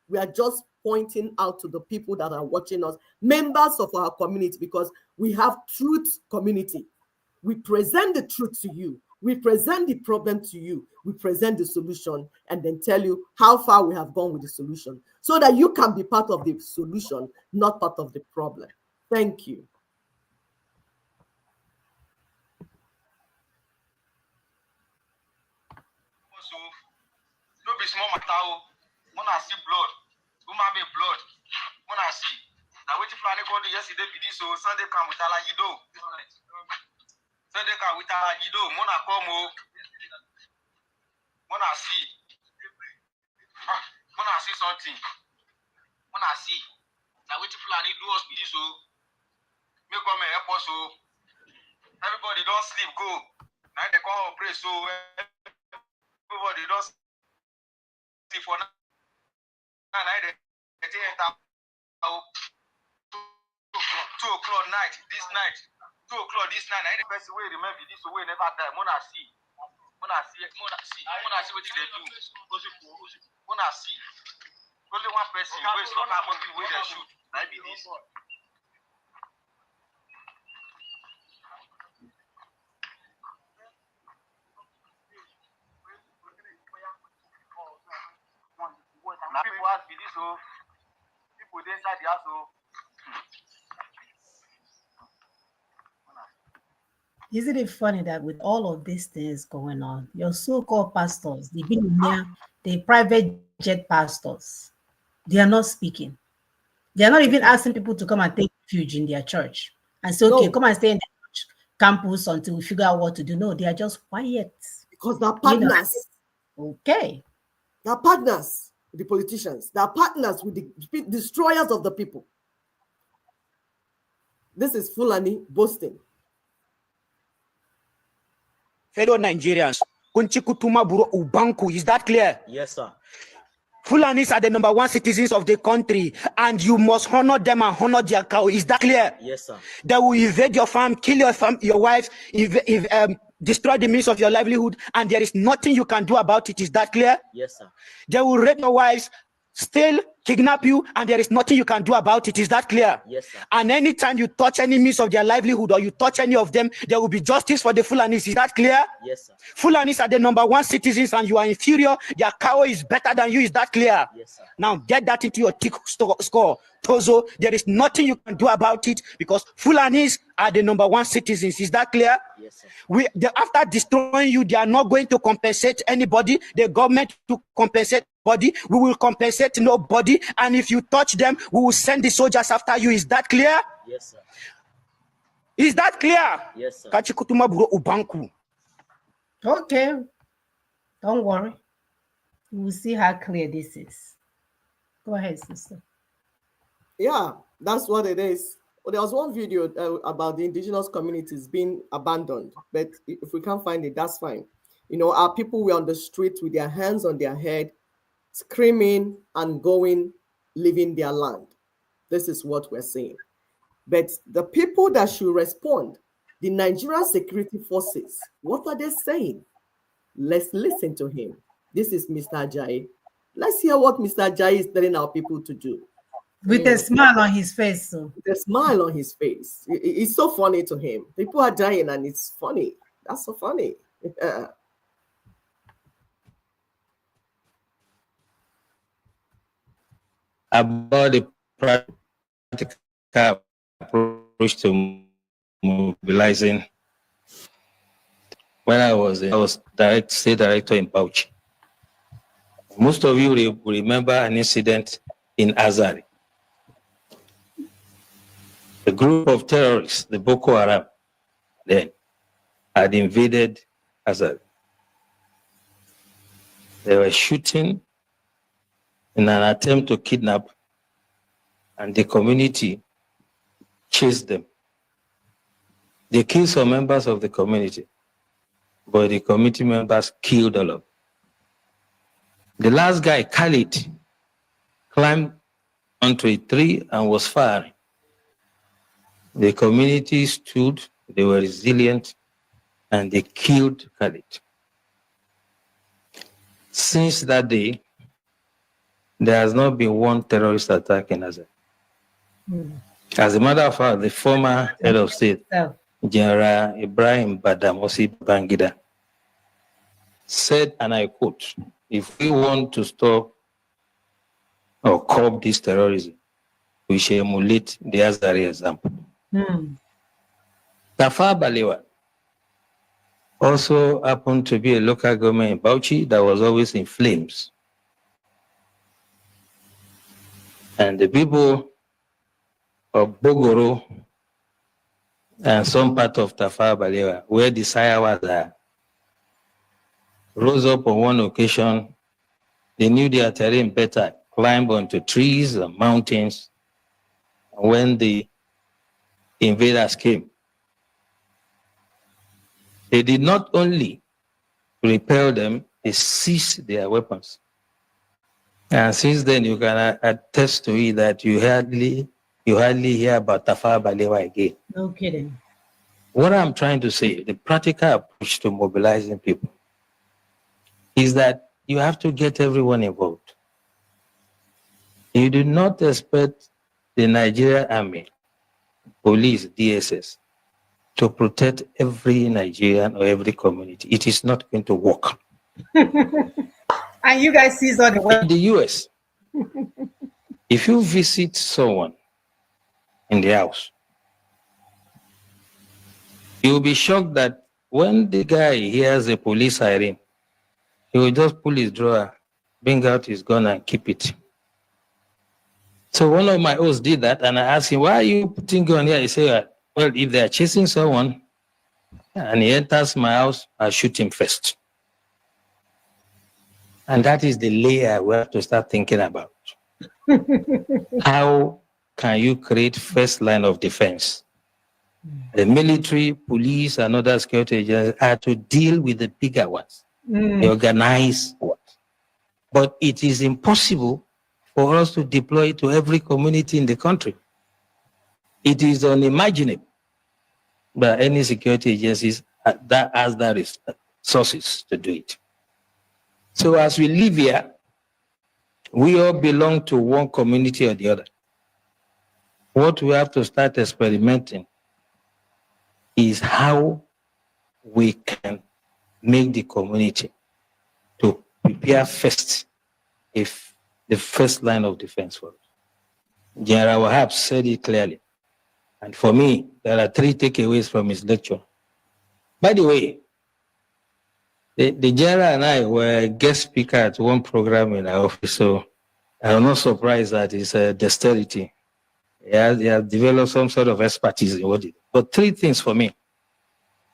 We are just pointing out to the people that are watching us, members of our community, because we have truth community. We present the truth to you. We present the problem to you. We present the solution and then tell you how far we have gone with the solution so that you can be part of the solution, not part of the problem. Thank you. So, no be small matter. When I see blood, woman make blood. When I see, now wait till I go to yesterday, so Sunday come with Alagido. Sunday come with Alagido. Mona come home. When I see something. When I see, now wait till I do us so. Make come and help us so. Everybody don't sleep, go. Now they come and pray so. Everybody don't sleep for now. Now they take 2 o'clock night, this night. 2 o'clock this night. Now the person way remember this way never die. Mona see what they do. Mona see. Only one person wey is not happy wey they shoot. Now be this. Now people ask me this, so people inside the house, so. Isn't it funny that with all of these things going on, your so-called pastors, the billionaire, the private jet pastors, they are not speaking. They are not even asking people to come and take refuge in their church and say, okay, come and stay in the church campus until we figure out what to do. No, they are just quiet. Because they're partners. Okay. They're partners. the politicians. They are partners with the destroyers of the people. This is Fulani boasting. Fellow Nigerians, Kunchikutuma Buro Ubanku, is that clear? Yes, sir. Fulanis are the #1 citizens of the country, and you must honor them and honor their cow. Is that clear? Yes, sir. They will invade your farm, kill your wife, destroy the means of your livelihood, and there is nothing you can do about it. Is that clear? Yes, sir. They will rape your wives, steal, kidnap you, and there is nothing you can do about it. Is that clear? Yes, sir. And anytime you touch any means of their livelihood or you touch any of them, there will be justice for the Fulanis. Is that clear? Yes, sir. Fulanis are the #1 citizens and you are inferior. Their cow is better than you. Is that clear? Yes, sir. Now get that into your tick score. Tozo, there is nothing you can do about it because Fulanis are the #1 citizens. Is that clear? Yes, sir. After destroying you, they are not going to compensate anybody. The government to compensate body. We will compensate nobody. And if you touch them, we will send the soldiers after you. Is that clear? Yes, sir. Is that clear? Yes, sir. Kachikutuma Buro Ubanku. Okay. Don't worry. We'll see how clear this is. Go ahead, sister. Yeah, that's what it is. Well, there was one video about the indigenous communities being abandoned, but if we can't find it, that's fine. You know, our people were on the street with their hands on their head, screaming and going, leaving their land. This is what we're saying. But the people that should respond, the Nigerian security forces, what are they saying? Let's listen to him. This is Mr. Ajayi. Let's hear what Mr. Ajayi is telling our people to do. With a smile on his face. So. With a smile on his face. It's so funny to him. People are dying and it's funny. That's so funny. About the practical approach to mobilizing. When I was state director in Bauchi. Most of you will remember an incident in Azari. A group of terrorists, the Boko Haram, then had invaded Azari. They were shooting in an attempt to kidnap, and the community chased them. They killed some members of the community, but the community members killed all of them. The last guy, Khalid, climbed onto a tree and was firing. The community stood, they were resilient, and they killed Khalid. Since that day, there has not been one terrorist attack in Azari. As a matter of fact, the former head of state, General Ibrahim Badamasi Babangida, said, and I quote, if we want to stop or curb this terrorism, we should emulate the Azari example. Tafawa Balewa also happened to be a local government in Bauchi that was always in flames. And the people of Bogoro and some part of Tafawa Balewa, where the Sayawas are, rose up on one occasion. They knew their terrain better, climbed onto trees and mountains. When the invaders came, they did not only repel them, they seized their weapons. And since then, you can attest to it that you hardly hear about Tafawa Balewa again. No kidding. What I'm trying to say, the practical approach to mobilizing people is that you have to get everyone involved. You do not expect the Nigerian Army, police, DSS, to protect every Nigerian or every community. It is not going to work. And you guys see all the way. In the US, if you visit someone in the house, you will be shocked that when the guy hears a police siren, he will just pull his drawer, bring out his gun and keep it. So one of my hosts did that, and I asked him, why are you putting gun here? He said, well, if they are chasing someone and he enters my house, I'll shoot him first. And that is the layer we have to start thinking about. How can you create first line of defense? The military, police, and other security agencies are to deal with the bigger ones, the organized ones. But it is impossible for us to deploy to every community in the country. It is unimaginable by any security agencies that has the resources to do it. So as we live here, we all belong to one community or the other. What we have to start experimenting is how we can make the community to prepare first, if the first line of defense for us. General Wahab said it clearly. And for me, there are 3 takeaways from his lecture. By the way, the general and I were guest speaker at one program in our office, so I'm not surprised that his dexterity. He has developed some sort of expertise in what it is. But 3 things for me.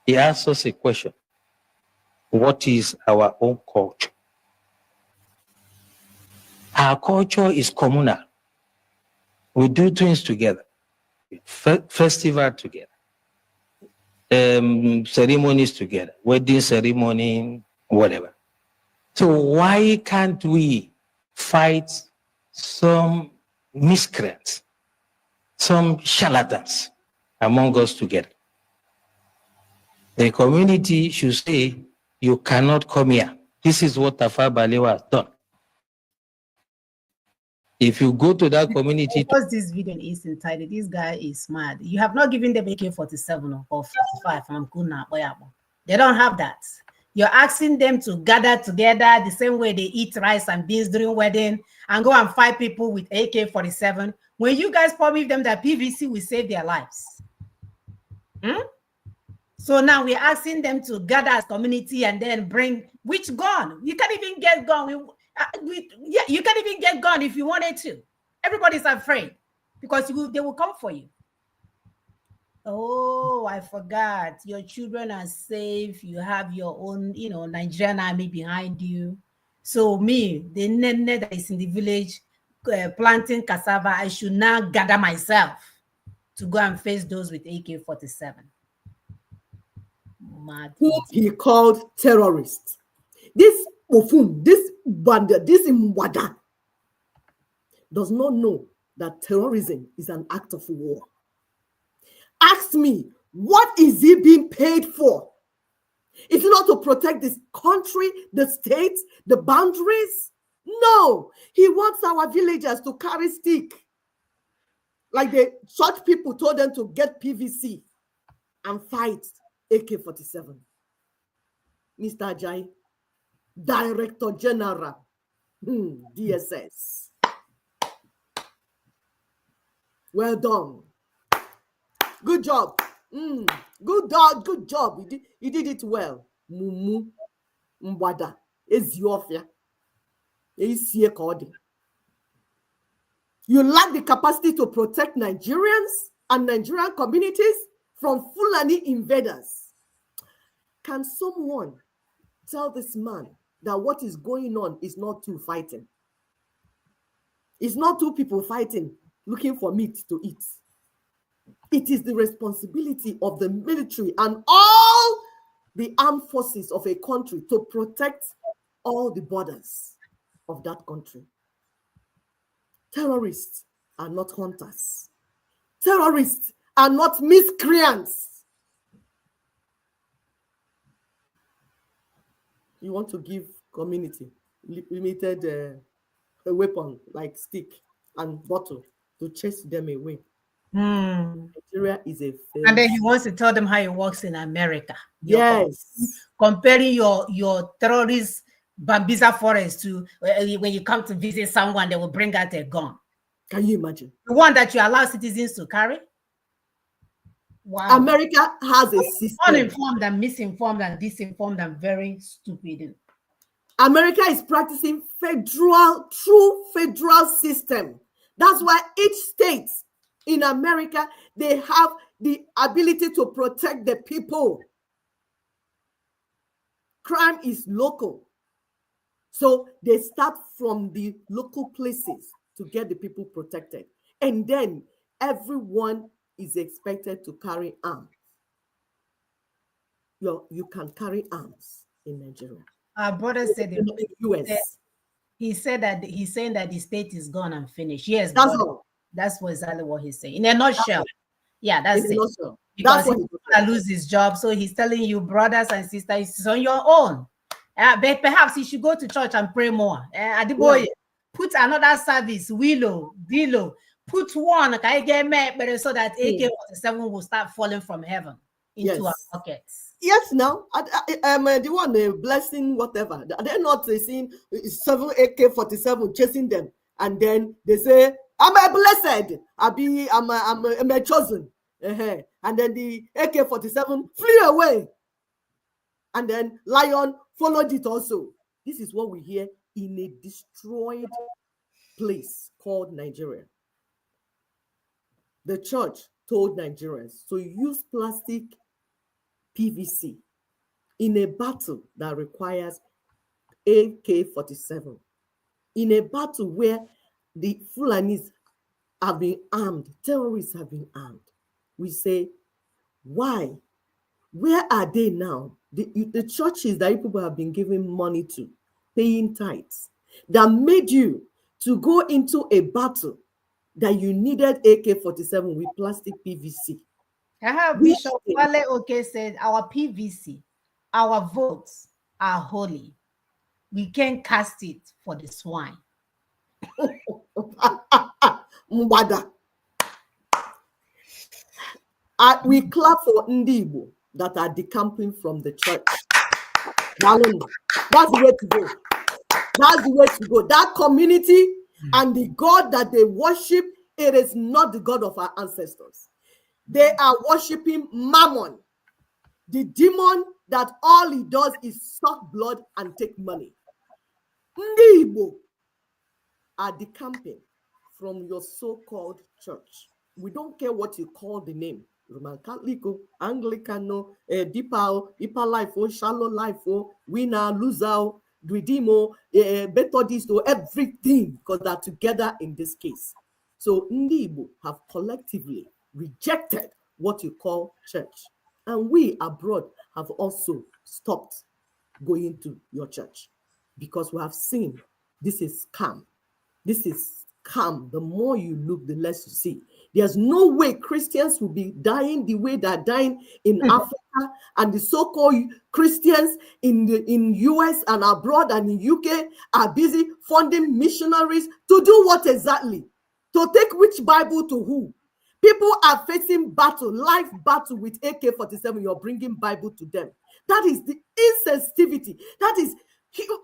He asked us a question. What is our own culture? Our culture is communal. We do things together. Festival together. Ceremonies together. Wedding ceremony, whatever. So why can't we fight some miscreants, some charlatans among us together? The community should say, you cannot come here. This is what Tafawa Balewa has done. If you go to that community... Because this video is entitled, this guy is mad. You have not given them AK-47 or 45 from Kuna. They don't have that. You're asking them to gather together the same way they eat rice and beans during wedding and go and fight people with AK-47. When you guys promise them that PVC will save their lives. So now we're asking them to gather as community and then bring which gun? You can't even get gun. You can't even get gun if you wanted to. Everybody's afraid because they will come for you. Oh, I forgot. Your children are safe. You have your own, Nigerian army behind you. So me, the nene that is in the village planting cassava, I should now gather myself to go and face those with AK-47. Who he called terrorists. This Ofun, this Banda, this Mwada does not know that terrorism is an act of war. Ask me, what is he being paid for? Is it not to protect this country, the state, the boundaries? No, he wants our villagers to carry stick. Like the church people told them to get PVC and fight AK-47. Mr. Ajayi, Director General, DSS. Well done. Good job. Good job. He did it well. Mumu Mwada Eziofia. You lack the capacity to protect Nigerians and Nigerian communities from Fulani invaders. Can someone tell this man that what is going on is not two fighting? It's not two people fighting, looking for meat to eat. It is the responsibility of the military and all the armed forces of a country to protect all the borders of that country. Terrorists are not hunters. Terrorists are not miscreants. You want to give community limited a weapon like stick and bottle to chase them away. Nigeria is a failure. And then he wants to tell them how it works in America. Yes. Comparing your terrorist Bambiza forest to when you come to visit someone, they will bring out a gun. Can you imagine? The one that you allow citizens to carry? Wow. America has a system. Uninformed and misinformed and disinformed and very stupid. America is practicing true federal system. That's why each state in America, they have the ability to protect the people. Crime is local. So they start from the local places to get the people protected. And then everyone is expected to carry arms. You can carry arms in Nigeria. Our brother said in the US. He's saying that the state is gone and finished. Yes, that's brother, all. That's exactly what he's saying. In a nutshell. Yeah, that's it. Because he's going to lose his job. So he's telling you, brothers and sisters, it's on your own. But perhaps you should go to church and pray more. Adiboye, put another service, Willow, Dilo, put one, so that AK-47 will start falling from heaven into our pockets. Yes, now the one blessing whatever. They're not saying 7 AK-47 chasing them, and then they say, "I'm a blessed. I'm a chosen." And then the AK-47 flew away, and then Lion followed it also. This is what we hear in a destroyed place called Nigeria. The church told Nigerians to use plastic PVC in a battle that requires AK-47, in a battle where the Fulanis have been armed, terrorists have been armed. We say, why? Where are they now? The churches that people have been giving money to, paying tithes, that made you to go into a battle that you needed AK-47 with plastic PVC. Bishop Wale Oke said, our PVC, our votes are holy. We can't cast it for the swine. We clap for Ndibo that are decamping from the church. That's the way to go. That's the way to go. That community and the God that they worship, it is not the God of our ancestors. They are worshiping Mammon, the demon that all he does is suck blood and take money. Ndibo are decamping from your so-called church. We don't care what you call the name. Roman Catholic, Anglican, Deeper Life, Shallow Life, Winner, Loser, Redeemo, Methodist, everything, because they're together in this case. So Ndibo have collectively rejected what you call church. And we abroad have also stopped going to your church because we have seen this is scam. This is scam. The more you look, the less you see. There's no way Christians will be dying the way they're dying in Africa, and the so-called Christians in US and abroad and in UK are busy funding missionaries to do what exactly? To take which Bible to who? People are facing battle, life battle with AK-47. You're bringing Bible to them. That is the insensitivity. That is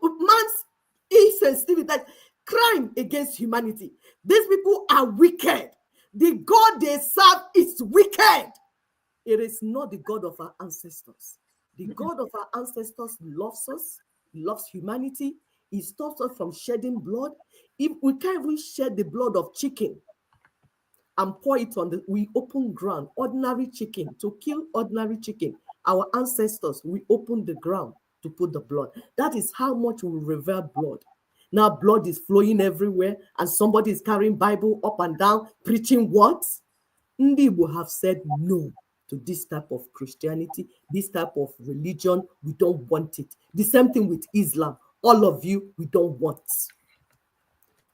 man's insensitivity. That crime against humanity. These people are wicked. The God they serve is wicked. It is not the God of our ancestors. The God of our ancestors loves us. He loves humanity. He stops us from shedding blood. If we can't even shed the blood of chicken and pour it on we open ground, ordinary chicken, to kill ordinary chicken. Our ancestors, we opened the ground to put the blood. That is how much we revere blood. Now blood is flowing everywhere and somebody is carrying Bible up and down, preaching what? Ndibo have said no to this type of Christianity, this type of religion. We don't want it. The same thing with Islam. All of you, we don't want.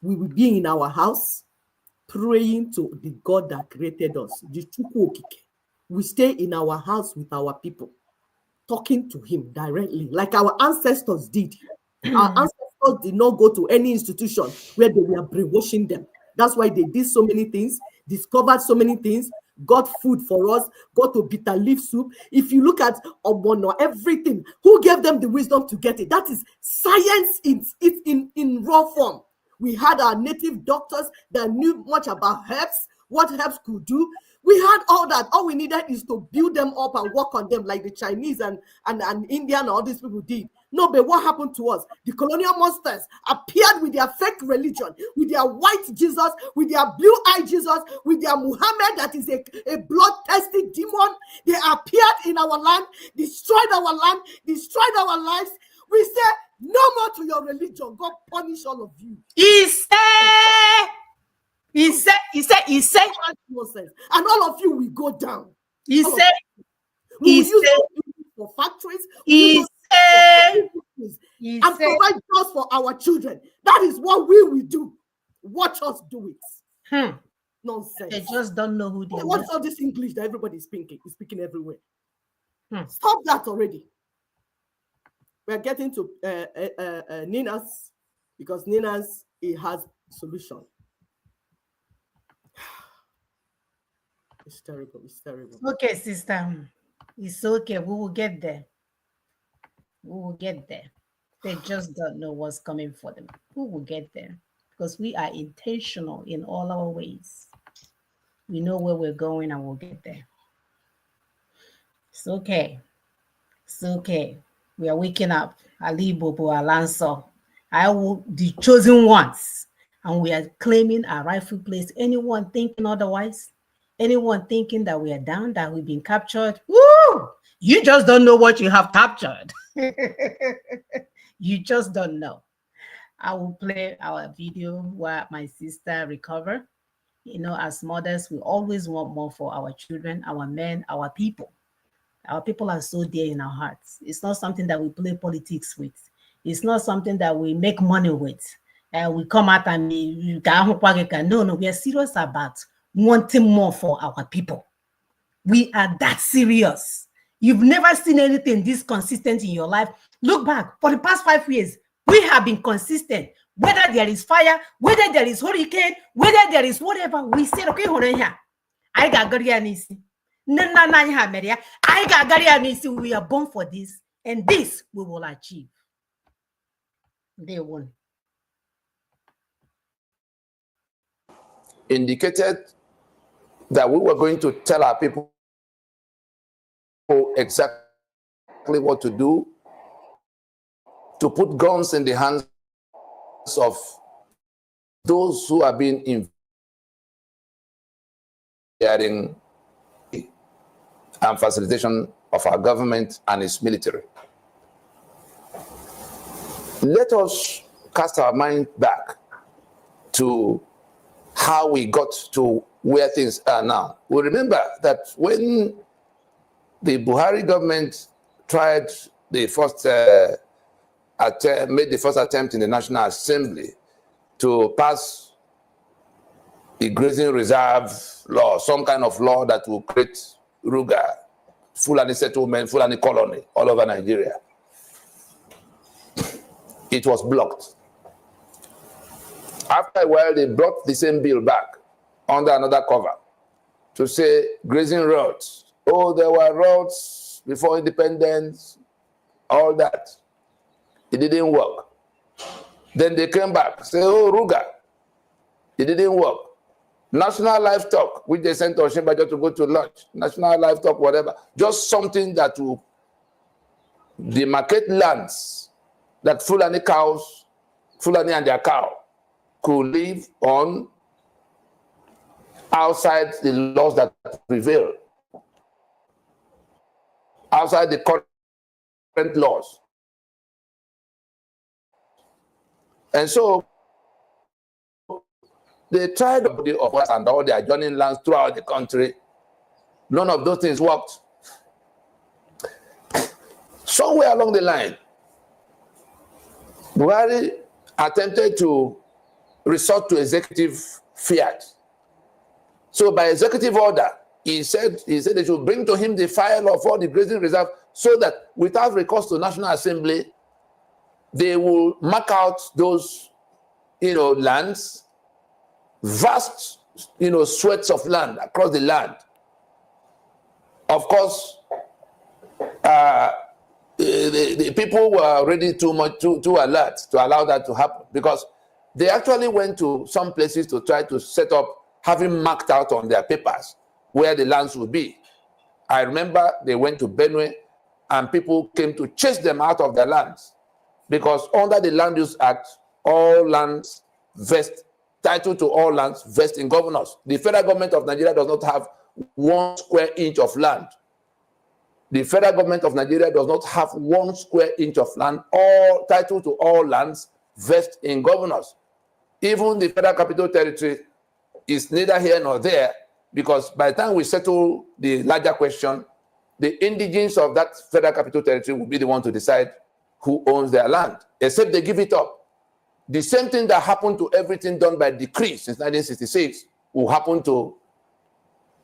We will be in our house praying to the God that created us. We stay in our house with our people, talking to him directly, like our ancestors did. Our ancestors did not go to any institution where they were brainwashing them. That's why they did so many things, discovered so many things, got food for us, got to bitter leaf soup. If you look at Obono, everything, who gave them the wisdom to get it? That is science in raw form. We had our native doctors that knew much about herbs, what herbs could do. We had all that. All we needed is to build them up and work on them like the Chinese and Indian and all these people did. No, but what happened to us? The colonial monsters appeared with their fake religion, with their white Jesus, with their blue-eyed Jesus, with their Muhammad that is a bloodthirsty demon. They appeared in our land, destroyed our land, destroyed our lives. We say, No more to your religion. God punish all of you. He said. Nonsense. And all of you will go down. He All of said. We He will use said. those buildings for factories. We He will use said. those for businesses He and said. provide jobs for our children. That is what we will do. Watch us do it. Nonsense. They just don't know who they are. What's all this English that everybody is speaking everywhere? Stop that already. We're getting to Nina's, because Nina's, it has solution. It's terrible. It's terrible. Okay, sister. It's okay. We will get there. We will get there. They just don't know what's coming for them. We will get there because we are intentional in all our ways. We know where we're going and we'll get there. It's okay. It's okay. We are waking up. Ali Bobo Alanso. I will the chosen ones. And we are claiming our rightful place. Anyone thinking otherwise? Anyone thinking that we are down, that we've been captured? Woo! You just don't know what you have captured. You just don't know. I will play our video where my sister recovered. You know, as mothers, we always want more for our children, our men, our people. Our people are so dear in our hearts. It's not something that we play politics with. It's not something that we make money with. We come out and no, we are serious about wanting more for our people. We are that serious. You've never seen anything this consistent in your life. Look back, for the past 5 years, we have been consistent. Whether there is fire, whether there is hurricane, whether there is whatever, we said, okay, I got Garianisi. I got Garianisi. We are born for this, and this we will achieve. They won. Indicated that we were going to tell our people exactly what to do, to put guns in the hands of those who are being invading and facilitation of our government and its military. Let us cast our mind back to how we got to where things are now. We remember that when the Buhari government tried the first made the first attempt in the National Assembly to pass the grazing reserve law, some kind of law that will create Ruga, Fulani settlement, Fulani colony all over Nigeria. It was blocked. After a while, they brought the same bill back under another cover to say grazing roads. Oh, there were roads before independence, all that. It didn't work. Then they came back, say, oh, Ruga. It didn't work. National livestock, which they sent Oshimbajo to go to lunch. National livestock, whatever. Just something that will demarcate lands that Fulani cows, Fulani and their cow, could live on outside the laws that prevail, outside the current laws. And so they tried to do of us and all the adjoining lands throughout the country. None of those things worked. Somewhere along the line, Buhari attempted to resort to executive fiat. So by executive order, he said they should bring to him the file of all the grazing reserve so that without recourse to National Assembly, they will mark out those, lands, vast, swaths of land across the land. Of course, the people were already too alert to allow that to happen, because they actually went to some places to try to set up, having marked out on their papers where the lands would be. I remember they went to Benue and people came to chase them out of their lands, because under the Land Use Act, all lands vest, title to all lands vest in governors. The federal government of Nigeria does not have 1 square inch of land. the federal government of Nigeria does not have 1 square inch of land, all title to all lands vest in governors. Even the Federal Capital Territory is neither here nor there, because by the time we settle the larger question, the indigents of that Federal Capital Territory will be the one to decide who owns their land, except they give it up. The same thing that happened to everything done by decree since 1966 will happen to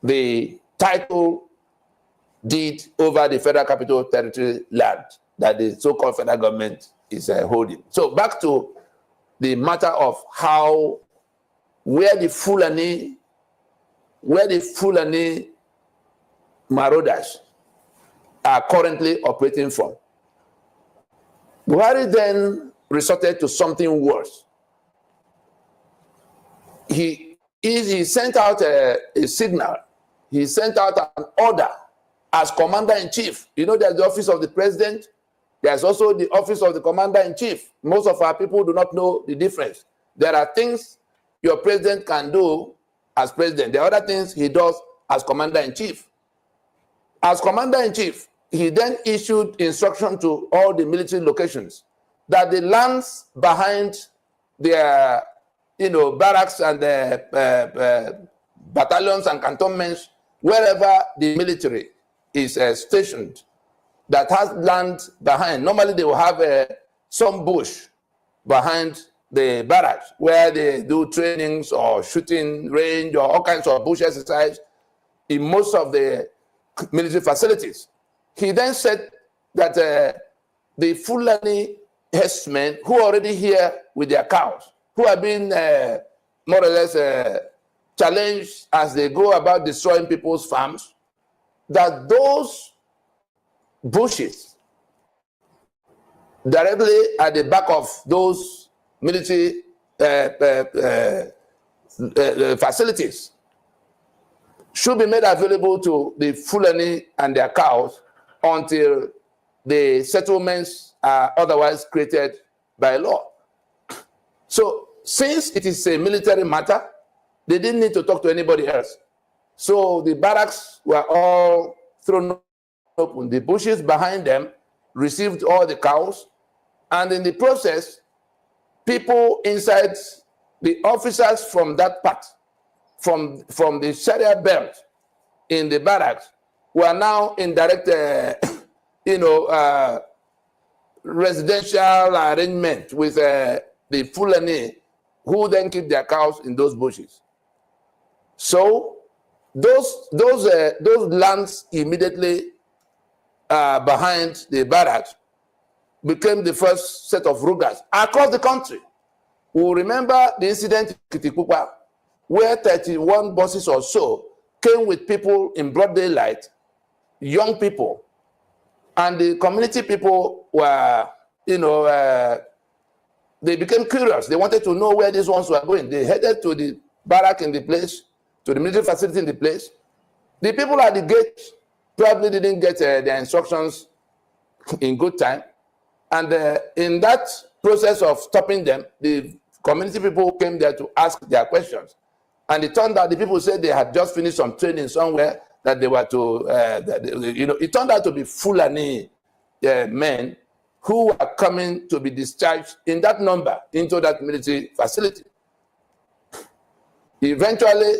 the title deed over the Federal Capital Territory land that the so-called federal government is holding. So back to the matter of how, where the Fulani marauders are currently operating from. Buhari then resorted to something worse. He sent out a signal. He sent out an order as commander-in-chief. You know, there's the office of the president. There's also the office of the commander-in-chief. Most of our people do not know the difference. There are things your president can do as president. There are other things he does as commander-in-chief. As commander-in-chief, he then issued instruction to all the military locations that the lands behind their, barracks and battalions and cantonments, wherever the military is stationed, that has land behind. Normally, they will have some bush behind the barracks where they do trainings or shooting range or all kinds of bush exercise in most of the military facilities. He then said that the Fulani herdsmen who are already here with their cows, who have been more or less challenged as they go about destroying people's farms, that those bushes directly at the back of those military facilities should be made available to the Fulani and their cows until the settlements are otherwise created by law. So since it is a military matter, they didn't need to talk to anybody else. So the barracks were all thrown open. The bushes behind them received all the cows. And in the process, people inside, the officers from that part, from the Sharia belt in the barracks, were now in direct, residential arrangement with the Fulani, who then keep their cows in those bushes. So those lands immediately behind the barracks became the first set of rugas across the country. We remember the incident in Kitikupa, where 31 buses or so came with people in broad daylight, young people, and the community people were, they became curious. They wanted to know where these ones were going. They headed to the barrack in the place, to the military facility in the place. The people at the gate probably didn't get their instructions in good time. And in that process of stopping them, the community people came there to ask their questions. And it turned out the people said they had just finished some training somewhere, that they were to, it turned out to be Fulani men who were coming to be discharged in that number into that military facility. Eventually,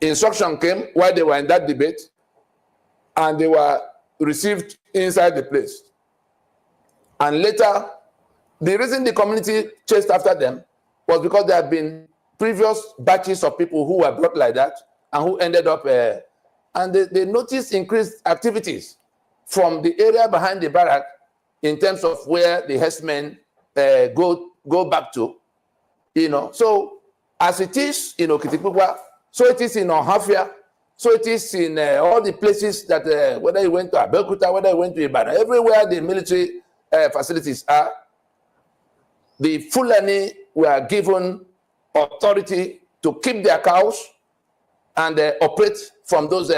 instruction came while they were in that debate, and they were received inside the place. And later, the reason the community chased after them was because there had been previous batches of people who were brought like that and who ended up, and they noticed increased activities from the area behind the barrack in terms of where the herdsmen go back to, So as it is in Okitipupa, so it is in Ohafia, so it is in all the places that, whether you went to Abeokuta, whether you went to Ibadan, everywhere the military facilities are, the Fulani were given authority to keep their cows and operate from those.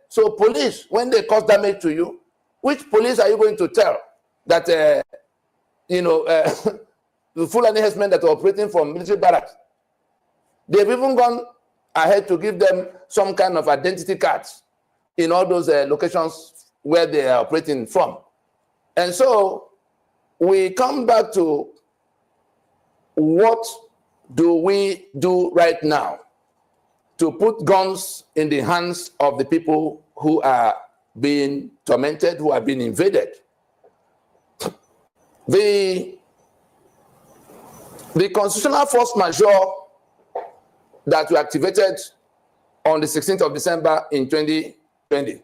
So police, when they cause damage to you, which police are you going to tell that, the Fulani herdsmen that are operating from military barracks? They've even gone ahead to give them some kind of identity cards in all those locations where they are operating from. And so we come back to what do we do right now to put guns in the hands of the people who are being tormented, who are being invaded. The constitutional force majeure that we activated on the 16th of December in 2020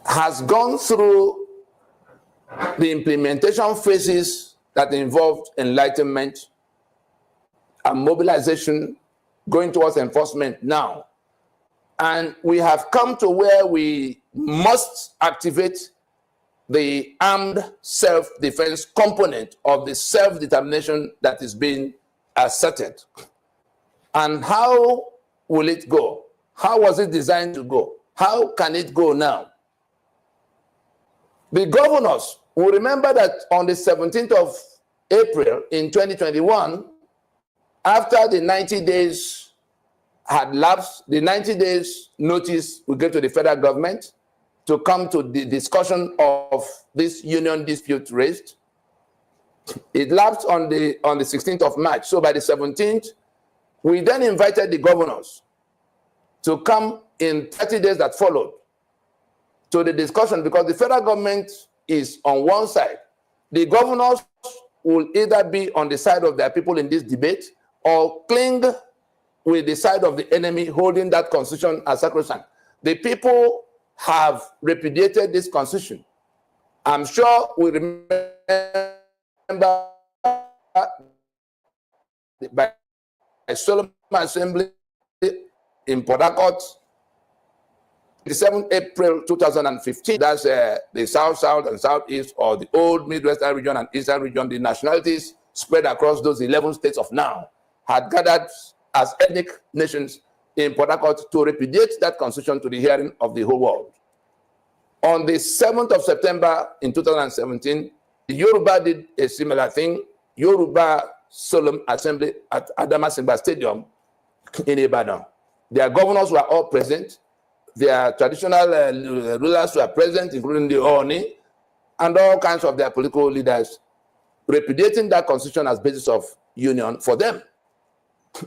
has gone through the implementation phases that involved enlightenment and mobilization, going towards enforcement now. And we have come to where we must activate the armed self-defense component of the self-determination that is being asserted. And how will it go? How was it designed to go? How can it go now? The governors will remember that on the 17th of April in 2021, after the 90 days had lapsed, the 90 days notice we gave to the federal government to come to the discussion of this union dispute raised. It lapsed on the 16th of March. So by the 17th, we then invited the governors to come in 30 days that followed to the discussion, because the federal government is on one side. The governors will either be on the side of their people in this debate or cling with the side of the enemy, holding that constitution as sacrosanct. The people have repudiated this constitution. I'm sure we remember by Solomon Assembly in Port Harcourt, 7th April 2015, that's the South and Southeast, or the old Midwestern region and Eastern region, the nationalities spread across those 11 states of now had gathered as ethnic nations in Port Harcourt to repudiate that constitution to the hearing of the whole world. On the 7th of September in 2017, the Yoruba did a similar thing. Yoruba Solemn Assembly at Adamasingba Stadium in Ibadan. Their governors were all present. Their traditional rulers were present, including the Oni, and all kinds of their political leaders, repudiating that constitution as basis of union for them.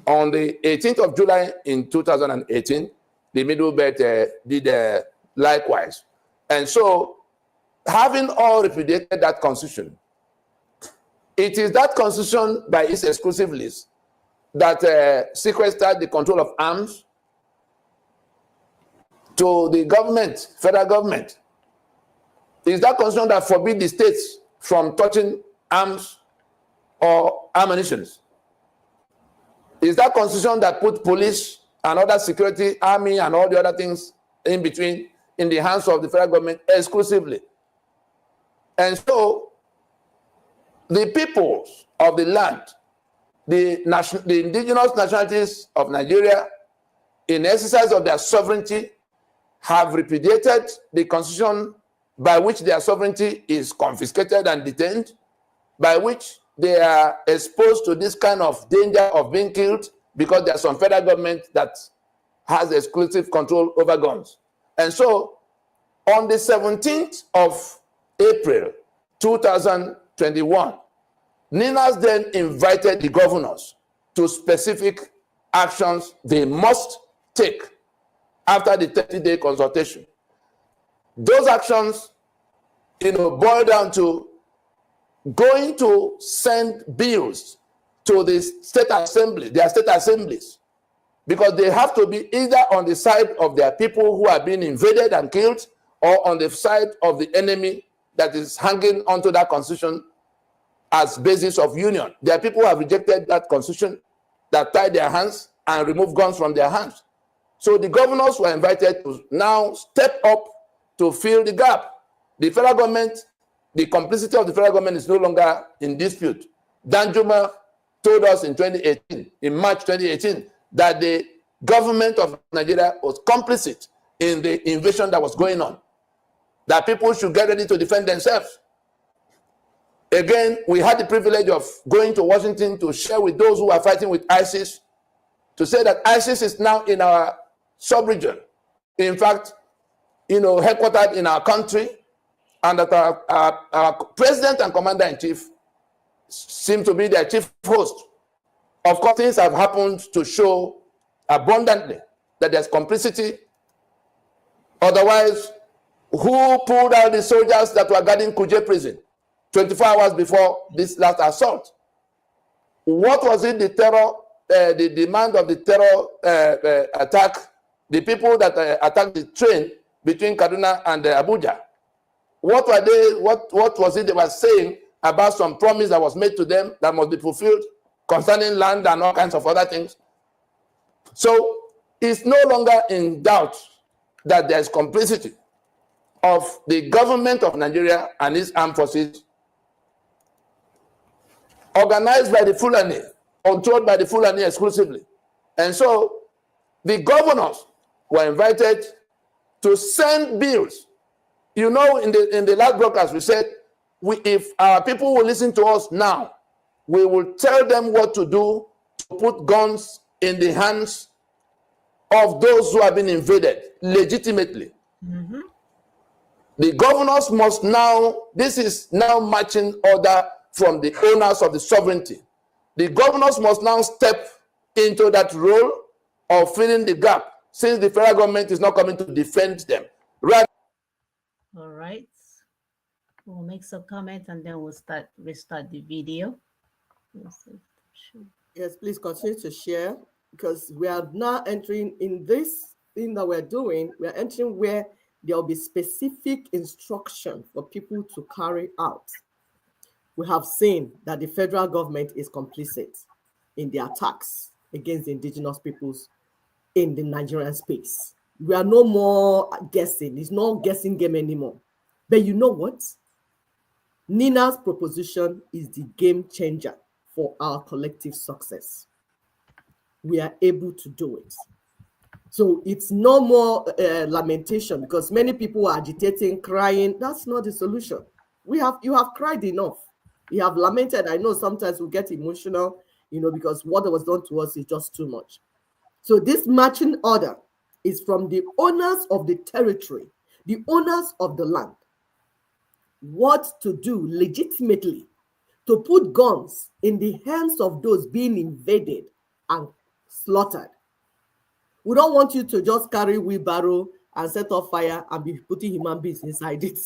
On the 18th of July in 2018, the Middle Belt did likewise. And so, having all repudiated that constitution, it is that constitution by its exclusive list that sequestered the control of arms to the government, federal government. It is that constitution that forbids the states from touching arms or ammunition. It is that constitution that put police and other security, army, and all the other things in between in the hands of the federal government exclusively. And so, the peoples of the land, the indigenous nationalities of Nigeria, in exercise of their sovereignty, have repudiated the constitution by which their sovereignty is confiscated and detained, by which they are exposed to this kind of danger of being killed because there's some federal government that has exclusive control over guns. And so, on the 17th of April 2021, NINAS then invited the governors to specific actions they must take after the 30-day consultation. Those actions, boil down to going to send bills to the state assembly, their state assemblies, because they have to be either on the side of their people who are being invaded and killed, or on the side of the enemy that is hanging onto that constitution as basis of union. Their people have rejected that constitution that tied their hands and removed guns from their hands. So the governors were invited to now step up to fill the gap. The federal government, the complicity of the federal government is no longer in dispute. Danjuma told us in March 2018, that the government of Nigeria was complicit in the invasion that was going on, that people should get ready to defend themselves. Again, we had the privilege of going to Washington to share with those who are fighting with ISIS, to say that ISIS is now in our sub-region. In fact, headquartered in our country, and that our president and commander-in-chief seem to be their chief host. Of course, things have happened to show abundantly that there's complicity. Otherwise, who pulled out the soldiers that were guarding Kuje prison 24 hours before this last assault? What was it, the terror, the demand of the terror attack, the people that attacked the train between Kaduna and Abuja? What were they, what was it they were saying about some promise that was made to them that must be fulfilled concerning land and all kinds of other things? So it's no longer in doubt that there is complicity of the government of Nigeria and its armed forces, organized by the Fulani, controlled by the Fulani exclusively. And so the governors were invited to send bills. In the last broadcast, we said, if our people will listen to us now, we will tell them what to do to put guns in the hands of those who have been invaded legitimately. Mm-hmm. The governors must now, this is now marching order from the owners of the sovereignty. The governors must now step into that role of filling the gap, since the federal government is not coming to defend them. Right. All right. We'll make some comments and then we'll restart the video. Yes, please continue to share, because we are now entering in this thing that we're doing. We're entering where there will be specific instruction for people to carry out. We have seen that the federal government is complicit in the attacks against the indigenous peoples in the Nigerian space. We are no more guessing. It's no guessing game anymore. But you know what? Nina's proposition is the game changer for our collective success. We are able to do it. So it's no more lamentation, because many people are agitating, crying. That's not the solution. You have cried enough. You have lamented. I know sometimes we get emotional, because what was done to us is just too much. So this marching order is from the owners of the territory, the owners of the land. What to do legitimately to put guns in the hands of those being invaded and slaughtered. We don't want you to just carry wheelbarrow and set off fire and be putting human beings inside it.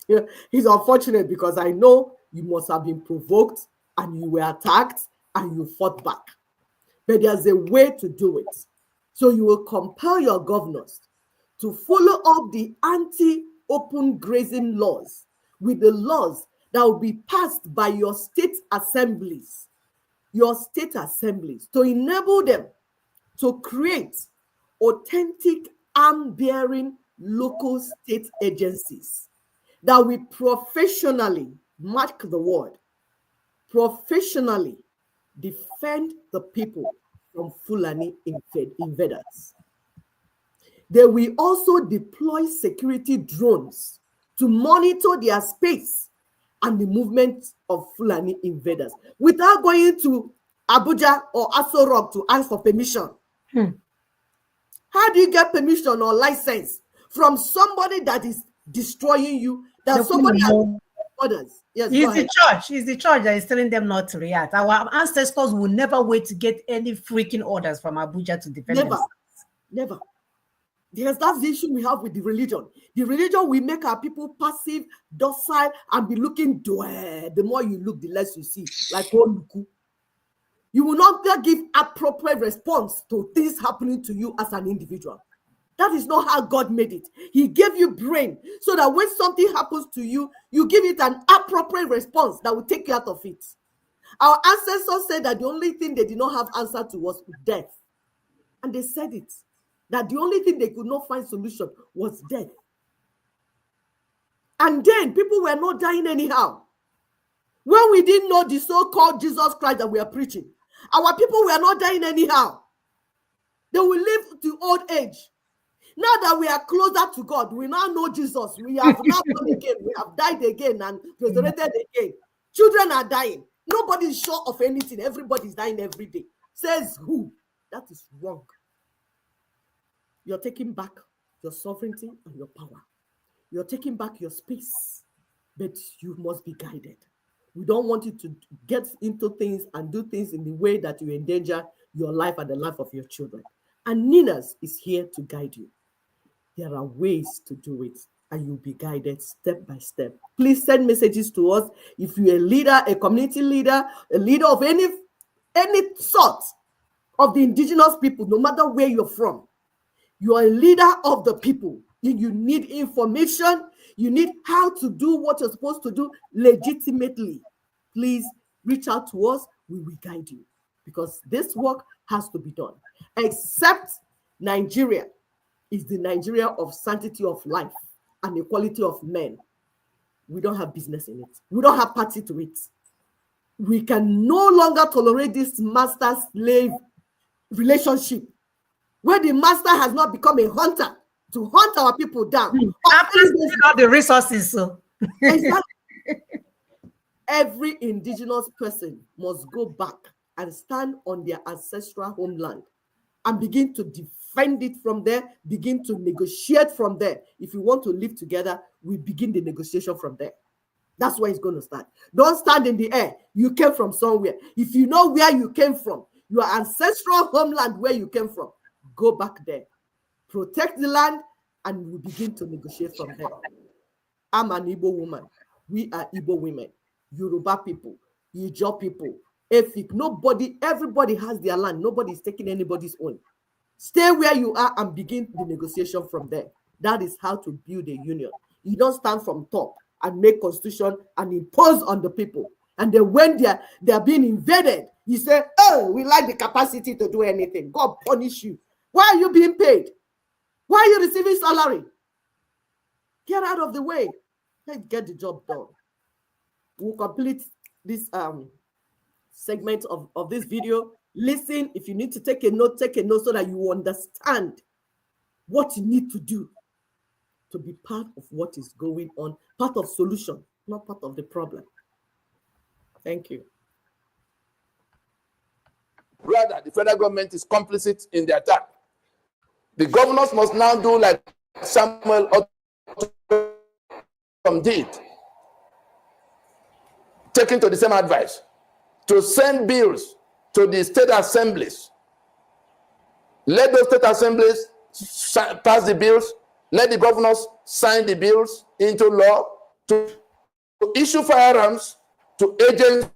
It's unfortunate, because I know you must have been provoked and you were attacked and you fought back. But there's a way to do it. So you will compel your governors to follow up the anti-open grazing laws with the laws that will be passed by your state assemblies to enable them to create authentic arm-bearing local state agencies that will professionally, mark the word, professionally defend the people from Fulani invaders. They will also deploy security drones to monitor their space and the movement of Fulani invaders without going to Abuja or Aso Rock to ask for permission. How do you get permission or license from somebody that is destroying you? That somebody has orders. Yes, it's the church that is telling them not to react. Our ancestors will never wait to get any freaking orders from Abuja to defend themselves. Never. Because that's the issue we have with the religion. The religion will make our people passive, docile, and be looking doer. The more you look, the less you see. Like Oluku. You will not give appropriate response to things happening to you as an individual. That is not how God made it. He gave you brain so that when something happens to you, you give it an appropriate response that will take you out of it. Our ancestors said that the only thing they did not have answer to was death. And they said it, that the only thing they could not find solution was death. And then people were not dying anyhow. When we didn't know the so-called Jesus Christ that we are preaching, our people were not dying anyhow. They will live to old age. Now that we are closer to God, we now know Jesus. We have now born again. We have died again and resurrected again. Children are dying. Nobody is sure of anything. Everybody is dying every day. Says who? That is wrong. You're taking back your sovereignty and your power. You're taking back your space, but you must be guided. We don't want you to get into things and do things in the way that you endanger your life and the life of your children. And Ninas is here to guide you. There are ways to do it, and you'll be guided step by step. Please send messages to us. If you're a leader, a community leader, a leader of any sort of the indigenous people, no matter where you're from, you are a leader of the people. You need information. You need how to do what you're supposed to do legitimately. Please reach out to us. We will guide you, because this work has to be done. Except Nigeria is the Nigeria of sanctity of life and equality of men. We don't have business in it. We don't have party to it. We can no longer tolerate this master-slave relationship where the master has not become a hunter to hunt our people down. After all the resources. So. Exactly. Every indigenous person must go back and stand on their ancestral homeland and begin to defend it from there, begin to negotiate from there. If you want to live together, we begin the negotiation from there. That's where it's going to start. Don't stand in the air. You came from somewhere. If you know where you came from, your ancestral homeland where you came from, go back there. Protect the land, and we begin to negotiate from there. I'm an Igbo woman. We are Igbo women. Yoruba people, Ijaw people, Efik. Nobody, everybody has their land. Nobody is taking anybody's own. Stay where you are and begin the negotiation from there. That is how to build a union. You don't stand from top and make constitution and impose on the people. And then when they are being invaded, you say, oh, we lack the capacity to do anything. God punish you. Why are you being paid? Why are you receiving salary? Get out of the way. Let's get the job done. We'll complete this segment of this video. Listen, if you need to take a note so that you understand what you need to do to be part of what is going on, part of solution, not part of the problem. Thank you. Rather, the federal government is complicit in the attack. The governors must now do like Samuel Otom did, taking to the same advice, to send bills to the state assemblies. Let those state assemblies pass the bills. Let the governors sign the bills into law to issue firearms to agencies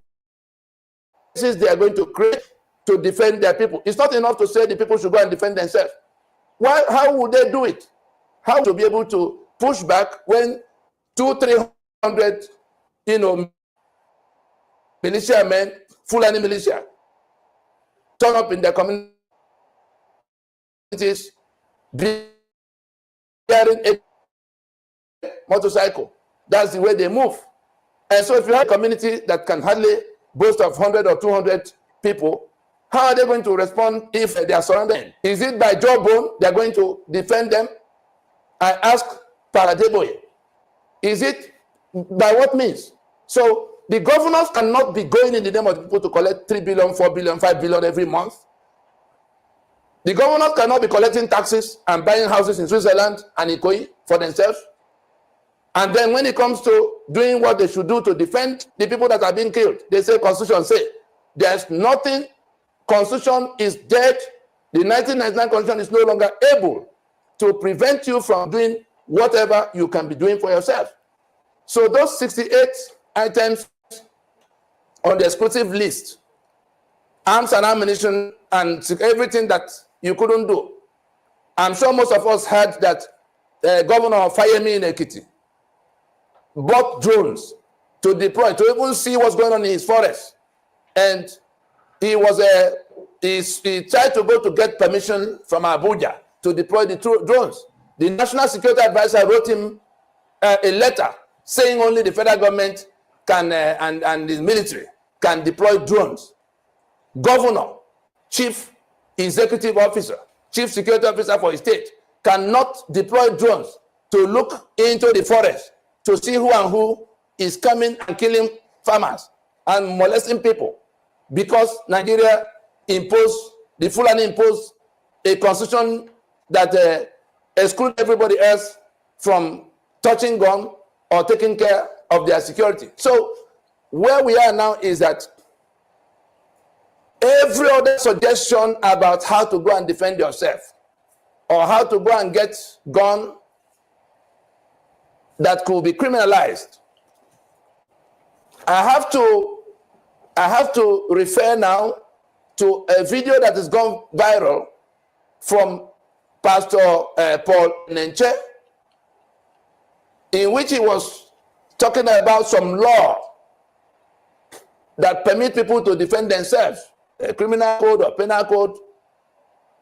they are going to create to defend their people. It's not enough to say the people should go and defend themselves. Why? How would they do it? How to be able to push back when 200-300, militia men, Fulani militia, turn up in their communities, bearing a motorcycle? That's the way they move. And so if you have a community that can hardly boast of 100 or 200 people, how are they going to respond if they are surrounded? Is it by jawbone they are going to defend them? I ask Paradeboye. Is it by what means? So the governors cannot be going in the name of the people to collect 3 billion, 4 billion, 5 billion every month. The governors cannot be collecting taxes and buying houses in Switzerland and Ikoyi for themselves. And then when it comes to doing what they should do to defend the people that are being killed, they say Constitution say there's nothing. Constitution is dead. The 1999 Constitution is no longer able to prevent you from doing whatever you can be doing for yourself. So those 68 items on the exclusive list, arms and ammunition and everything that you couldn't do. I'm sure most of us heard that Governor Fayemi in Ekiti bought drones to deploy, to even see what's going on in his forest. And he tried to go to get permission from Abuja to deploy the drones. The National Security Advisor wrote him a letter saying only the federal government can and the military can deploy drones. Governor, chief executive officer, chief security officer for a state cannot deploy drones to look into the forest to see who and who is coming and killing farmers and molesting people, because Nigeria imposed, the Fulani imposed a constitution that exclude everybody else from touching gun or taking care of their security. So where we are now is that every other suggestion about how to go and defend yourself or how to go and get gun that could be criminalized, I have to refer now to a video that has gone viral from Pastor Paul Nenche, in which he was talking about some law that permit people to defend themselves, a criminal code or penal code,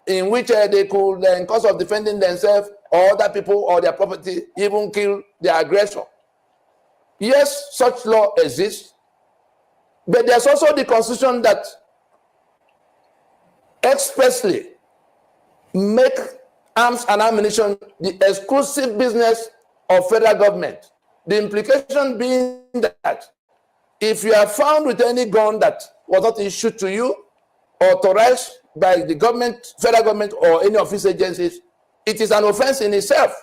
in which they could, in course of defending themselves or other people or their property, even kill the aggressor. Yes, such law exists, but there's also the Constitution that expressly make arms and ammunition the exclusive business of federal government. The implication being that if you are found with any gun that was not issued to you, authorized by the government, federal government, or any of its agencies, it is an offense in itself.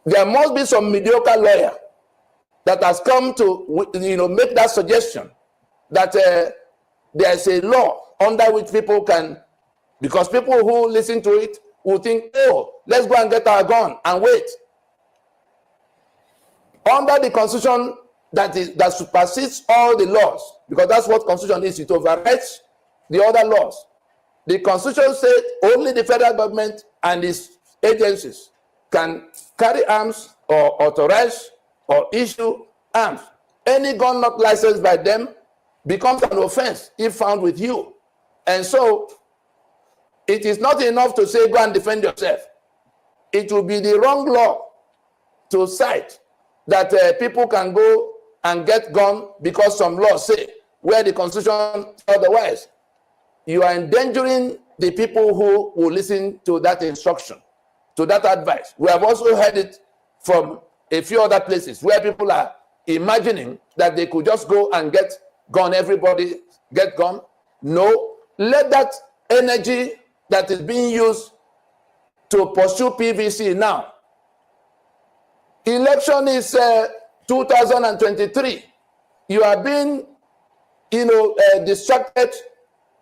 There must be some mediocre lawyer that has come to, make that suggestion that there is a law under which people can, because people who listen to it will think, oh, let's go and get our gun and wait. Under the Constitution that supersedes all the laws, because that's what Constitution is, it overrides the other laws. The Constitution says only the federal government and its agencies can carry arms or authorize or issue arms. Any gun not licensed by them becomes an offense if found with you. And so it is not enough to say go and defend yourself. It will be the wrong law to cite that people can go and get gun because some laws say, where the Constitution otherwise. You are endangering the people who will listen to that instruction, to that advice. We have also heard it from a few other places where people are imagining that they could just go and get gun, everybody get gun. No, let that energy that is being used to pursue PVC now. Election is 2023. You are being, distracted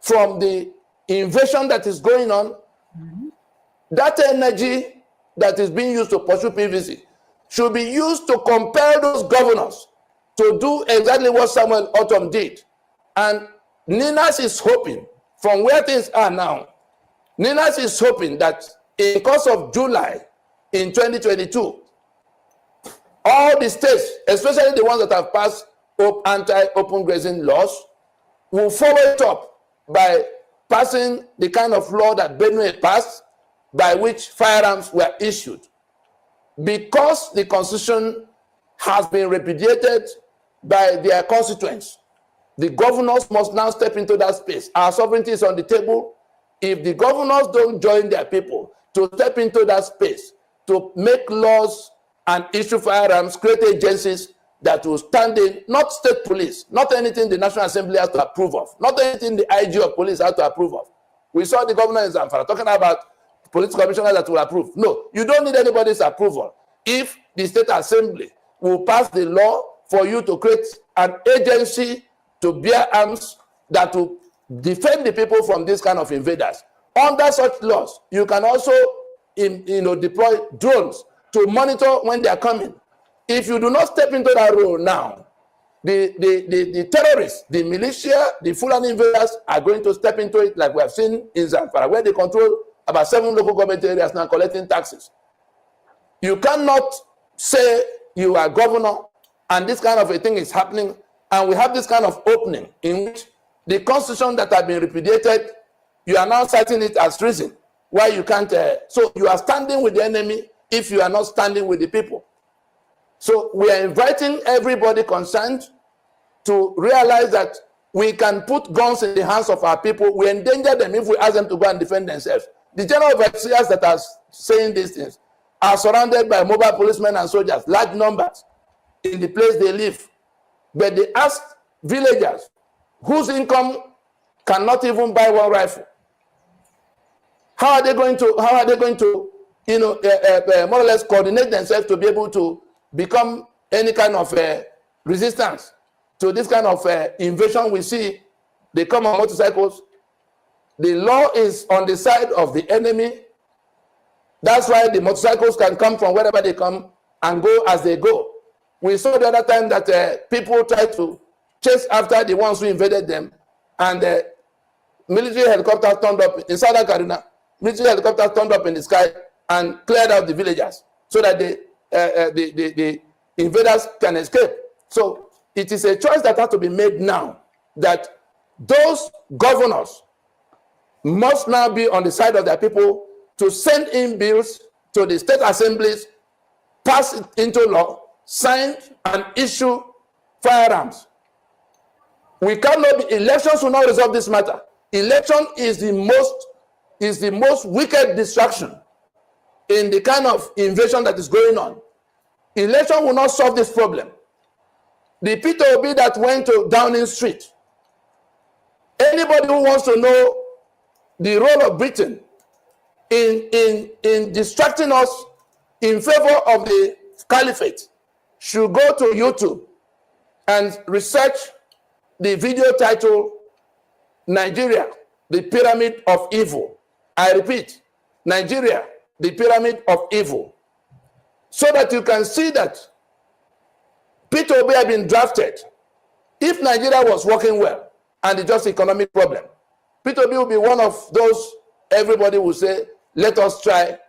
from the invasion that is going on. Mm-hmm. That energy that is being used to pursue PVC should be used to compel those governors to do exactly what Samuel Ortom did. And Ninas is hoping, from where things are now, Ninas is hoping that in the course of July in 2022, all the states, especially the ones that have passed anti-open grazing laws, will follow it up by passing the kind of law that Benue passed, by which firearms were issued. Because the Constitution has been repudiated by their constituents, the governors must now step into that space. Our sovereignty is on the table. If the governors don't join their people to step into that space, to make laws and issue firearms, create agencies that will stand in, not state police, not anything the National Assembly has to approve of, not anything the IG of police has to approve of. We saw the governor in Zamfara talking about police commissioners that will approve. No, you don't need anybody's approval. If the state assembly will pass the law for you to create an agency to bear arms that will defend the people from this kind of invaders. Under such laws, you can also deploy drones to monitor when they are coming. If you do not step into that role now, the terrorists, the militia, the Fulani invaders are going to step into it, like we have seen in Zamfara, where they control about 7 local government areas now collecting taxes. You cannot say you are governor and this kind of a thing is happening, and we have this kind of opening in which the constitution that have been repudiated, you are now citing it as treason. Why you can't? So you are standing with the enemy if you are not standing with the people. So we are inviting everybody concerned to realize that we can put guns in the hands of our people. We endanger them if we ask them to go and defend themselves. The general overseers that are saying these things are surrounded by mobile policemen and soldiers, large numbers in the place they live. But they ask villagers whose income cannot even buy one rifle, How are they going to, you know, more or less coordinate themselves to be able to become any kind of resistance to this kind of invasion we see? They come on motorcycles. The law is on the side of the enemy. That's why the motorcycles can come from wherever they come and go as they go. We saw the other time that people tried to chase after the ones who invaded them, and military helicopters turned up in Southern Kaduna. Military helicopters turned up in the sky and cleared out the villagers so that the invaders can escape. So it is a choice that has to be made now, that those governors must now be on the side of their people to send in bills to the state assemblies, pass it into law, sign and issue firearms. We cannot be, elections will not resolve this matter. Election is the most wicked distraction in the kind of invasion that is going on. Election will not solve this problem. The Peter Obi that went to Downing Street, anybody who wants to know the role of Britain in distracting us in favor of the caliphate should go to YouTube and research the video titled Nigeria, the Pyramid of Evil. I repeat, Nigeria, the Pyramid of Evil. So that you can see that Peter Obi had been drafted. If Nigeria was working well and it's just economic problem, Peter Obi will be one of those everybody will say, let us try.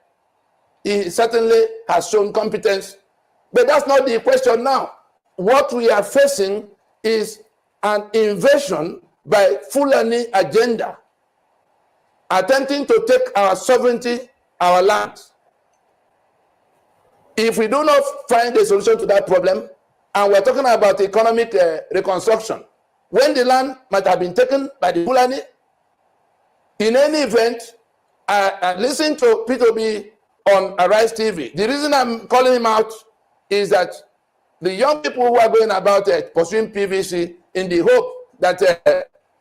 He certainly has shown competence. But that's not the question now. What we are facing is an invasion by Fulani agenda, attempting to take our sovereignty, our land. If we do not find a solution to that problem, and we're talking about economic reconstruction, when the land might have been taken by the Fulani, in any event, I listened to Peter Obi on Arise TV. The reason I'm calling him out is that the young people who are going about pursuing PVC in the hope that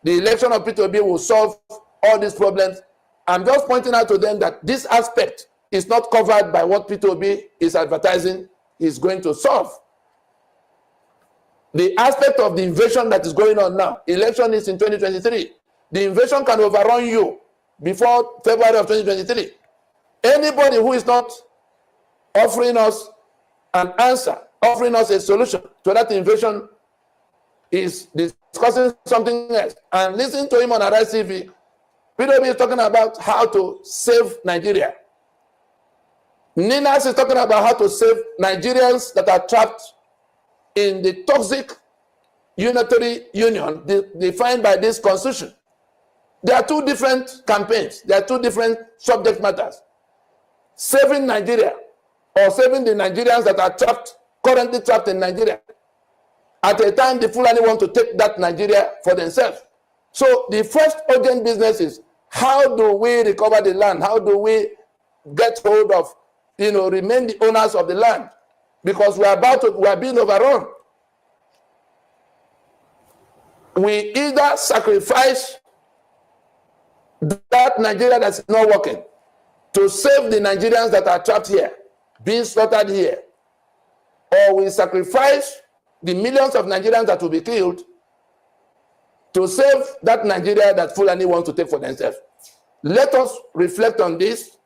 the election of Peter Obi will solve all these problems, I'm just pointing out to them that this aspect is not covered by what Peter Obi is advertising is going to solve. The aspect of the invasion that is going on now, election is in 2023. The invasion can overrun you before February of 2023. Anybody who is not offering us an answer, offering us a solution to that invasion is discussing something else. And listen to him on Arise TV. Peter Obi is talking about how to save Nigeria. Ninas is talking about how to save Nigerians that are trapped in the toxic unitary union defined by this constitution. There are two different campaigns. There are two different subject matters. Saving Nigeria, or saving the Nigerians that are currently trapped in Nigeria. At a time, the Fulani want to take that Nigeria for themselves. So the first urgent business is, how do we recover the land? How do we get hold of, remain the owners of the land? Because we are being overrun. We either sacrifice that Nigeria that's not working to save the Nigerians that are trapped here, being slaughtered here, or we sacrifice the millions of Nigerians that will be killed to save that Nigeria that Fulani wants to take for themselves. Let us reflect on this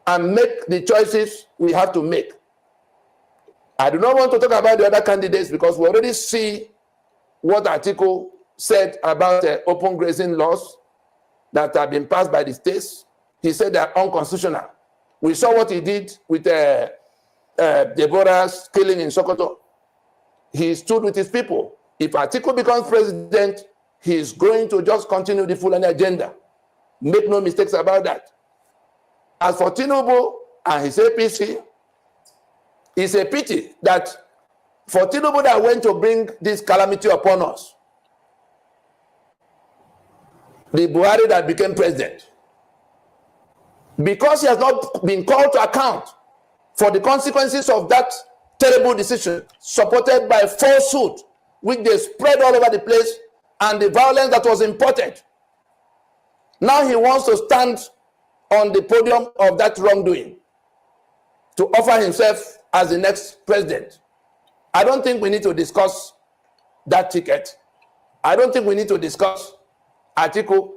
and make the choices we have to make. I do not want to talk about the other candidates because we already see what Atiku said about open grazing laws that have been passed by the states. He said they are unconstitutional. We saw what he did with Deborah's killing in Sokoto. He stood with his people. If Atiku becomes president, he is going to just continue the Fulani agenda. Make no mistakes about that. As for Tinubu and his APC, it's a pity that for Tinubu that went to bring this calamity upon us, the Buhari that became president, because he has not been called to account for the consequences of that terrible decision, supported by falsehood, which they spread all over the place, and the violence that was imported. Now he wants to stand on the podium of that wrongdoing to offer himself as the next president. I don't think we need to discuss that ticket. I don't think we need to discuss Atiku.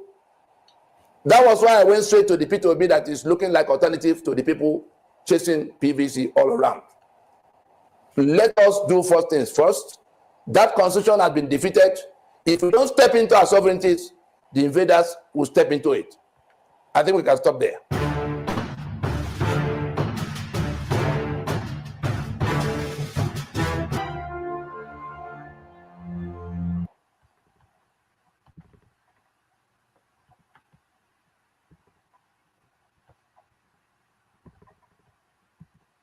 That was why I went straight to the P2B that is looking like alternative to the people chasing PVC all around. Let us do first things first. That constitution has been defeated. If we don't step into our sovereignties, the invaders will step into it. I think we can stop there.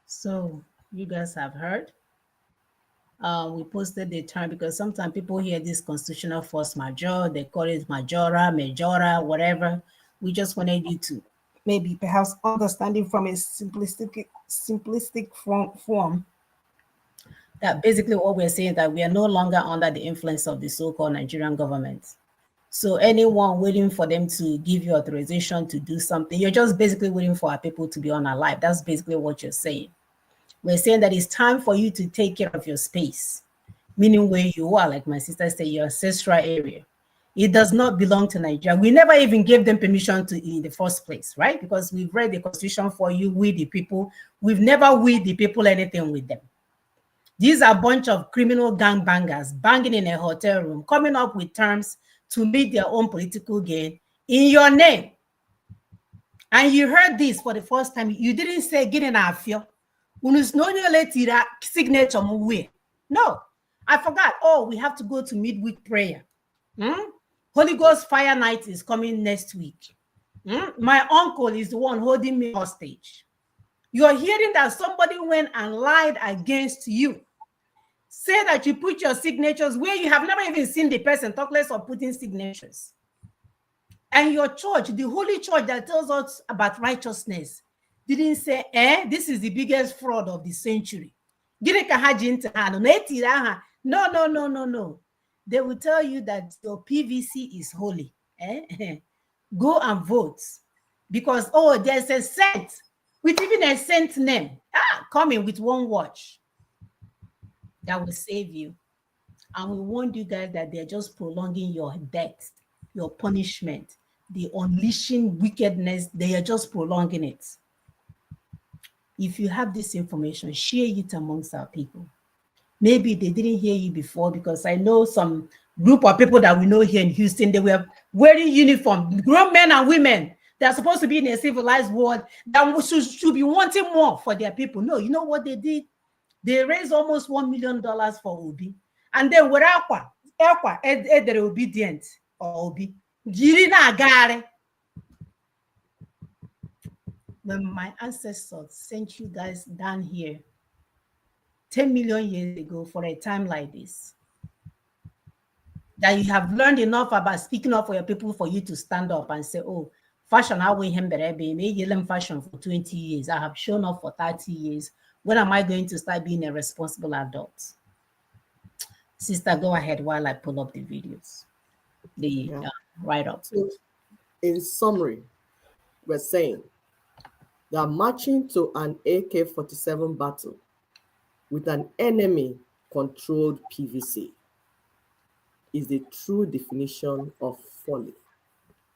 So you guys have heard. We posted the term because sometimes people hear this constitutional force majeure, they call it majora, whatever. We just wanted you to maybe perhaps understanding from a simplistic form that basically what we're saying that we are no longer under the influence of the so-called Nigerian government. So anyone waiting for them to give you authorization to do something, you're just basically waiting for our people to be unalive. That's basically what you're saying. We're saying that it's time for you to take care of your space, meaning where you are, like my sister said, your ancestral area. It does not belong to Nigeria. We never even gave them permission to in the first place, right? Because we've read the constitution for you, we the people. We've never we the people anything with them. These are a bunch of criminal gangbangers banging in a hotel room, coming up with terms to meet their own political gain in your name. And you heard this for the first time. You didn't say get in our field. Signature. No, I forgot. Oh, we have to go to midweek prayer. Holy Ghost Fire Night is coming next week. My uncle is the one holding me hostage. You're hearing that somebody went and lied against you. Say that you put your signatures where you have never even seen the person, talk less of putting signatures. And your church, the holy church that tells us about righteousness, didn't say, this is the biggest fraud of the century. No. They will tell you that your PVC is holy. Go and vote. Because, there's a saint, with even a saint name, coming with one watch that will save you. And we warned you guys that they're just prolonging your death, your punishment, the unleashing wickedness, they are just prolonging it. If you have this information, share it amongst our people. Maybe they didn't hear you before, because I know some group of people that we know here in Houston, they were wearing uniform, grown men and women. They're supposed to be in a civilized world that should be wanting more for their people. No, you know what they did? They raised almost $1 million for Obi. And then with they're obedient or Obi. When my ancestors sent you guys down here 10 million years ago for a time like this, that you have learned enough about speaking up for your people for you to stand up and say, fashion, I will him fashion for 20 years. I have shown up for 30 years. When am I going to start being a responsible adult? Sister, go ahead while I pull up the videos. Write-up. So, in summary, we're saying that marching to an AK-47 battle with an enemy-controlled PVC is the true definition of folly.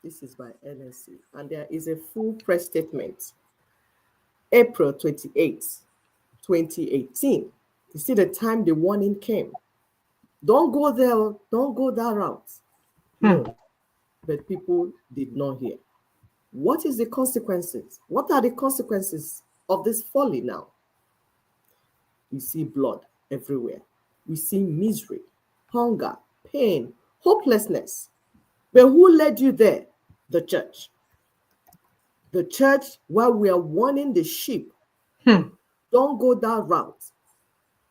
This is by NSC, and there is a full press statement. April 28, 2018. You see the time the warning came. Don't go there, don't go that route. No, but people did not hear. What is the consequences? What are the consequences of this folly now? We see blood everywhere. We see misery, hunger, pain, hopelessness. But who led you there? The church. The church, while we are warning the sheep, don't go that route.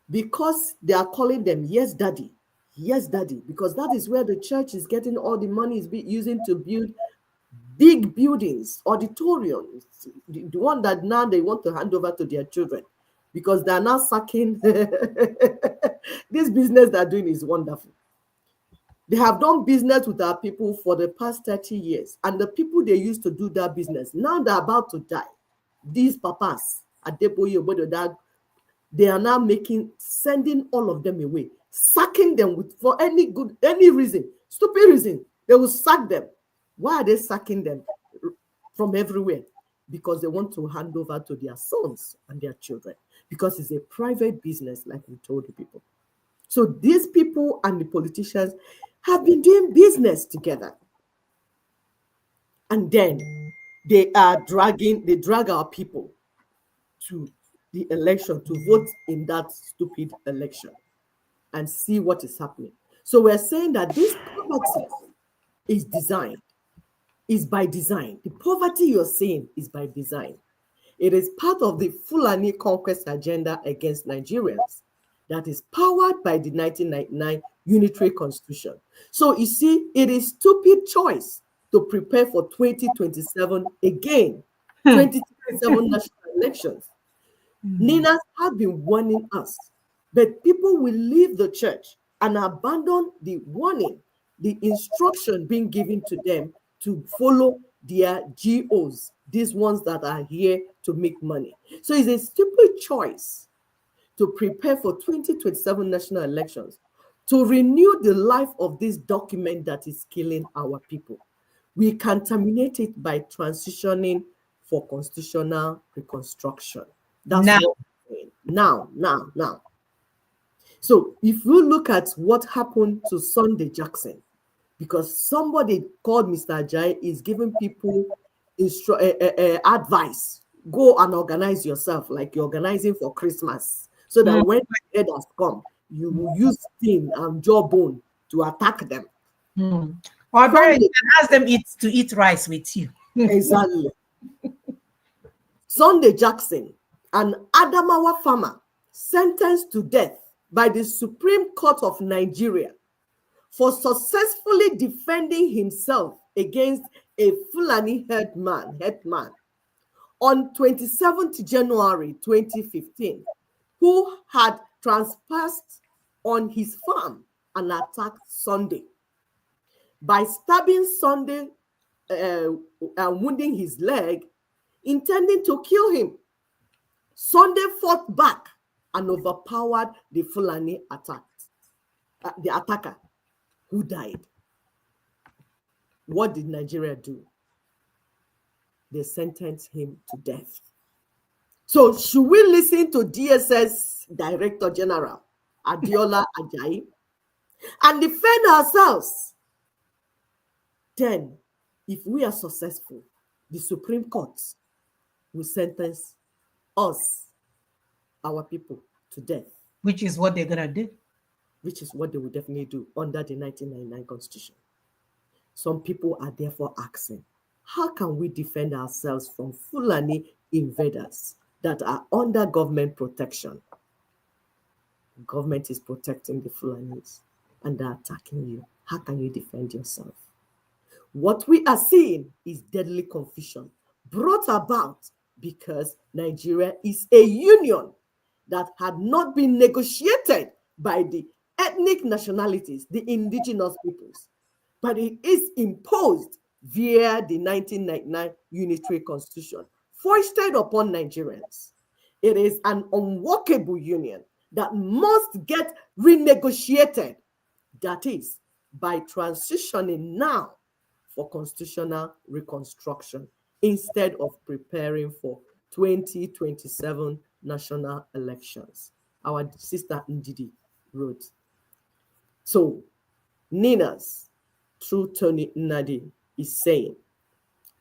Because they are calling them, yes, daddy. Yes, daddy. Because that is where the church is getting all the money is using to build big buildings, auditoriums, the one that now they want to hand over to their children, because they're now sucking. This business they're doing is wonderful. They have done business with our people for the past 30 years. And the people they used to do that business, now they're about to die. These papas, Adeboye, Obododag, they are now sending all of them away, sacking them for any reason, stupid reason. They will sack them. Why are they sacking them from everywhere? Because they want to hand over to their sons and their children, because it's a private business, like we told the people. So these people and the politicians have been doing business together. And then they drag our people to the election to vote in that stupid election and see what is happening. So we're saying that this poverty is by design. The poverty you're seeing is by design. It is part of the Fulani conquest agenda against Nigerians that is powered by the 1999 Unitary Constitution. So you see, it is stupid choice to prepare for 2027 again, 2027 national elections. Ninas have been warning us, but people will leave the church and abandon the warning, the instruction being given to them to follow their GOs, these ones that are here to make money. So it's a stupid choice to prepare for 2027 national elections, to renew the life of this document that is killing our people. We can terminate it by transitioning for constitutional reconstruction. That's Now. what we're saying. Now. So if you look at what happened to Sunday Jackson, because somebody called Mr. Ajayi is giving people advice, go and organize yourself like you're organizing for Christmas, so that when the head has come, you will use skin and jawbone to attack them. Or better, you can ask them to eat rice with you. Exactly. Sunday Jackson, an Adamawa farmer, sentenced to death by the Supreme Court of Nigeria for successfully defending himself against a Fulani headman on 27th January 2015, who had trespassed on his farm and attacked Sunday. By stabbing Sunday and wounding his leg, intending to kill him, Sunday fought back and overpowered the Fulani the attacker, who died. What did Nigeria do? They sentenced him to death. So should we listen to DSS Director General Adiola Ajayi and defend ourselves? Then, if we are successful, the Supreme Court will sentence us, our people, to death. Which is what they're going to do. Which is what they will definitely do under the 1999 Constitution. Some people are therefore asking, how can we defend ourselves from Fulani invaders that are under government protection? The government is protecting the Fulanis and they're attacking you. How can you defend yourself? What we are seeing is deadly confusion brought about because Nigeria is a union that had not been negotiated by the ethnic nationalities, the indigenous peoples, but it is imposed via the 1999 Unitary Constitution, foisted upon Nigerians. It is an unworkable union that must get renegotiated. That is, by transitioning now for constitutional reconstruction instead of preparing for 2027 national elections. Our sister Ndidi wrote. So, Ninas, through Tony Nnadi, is saying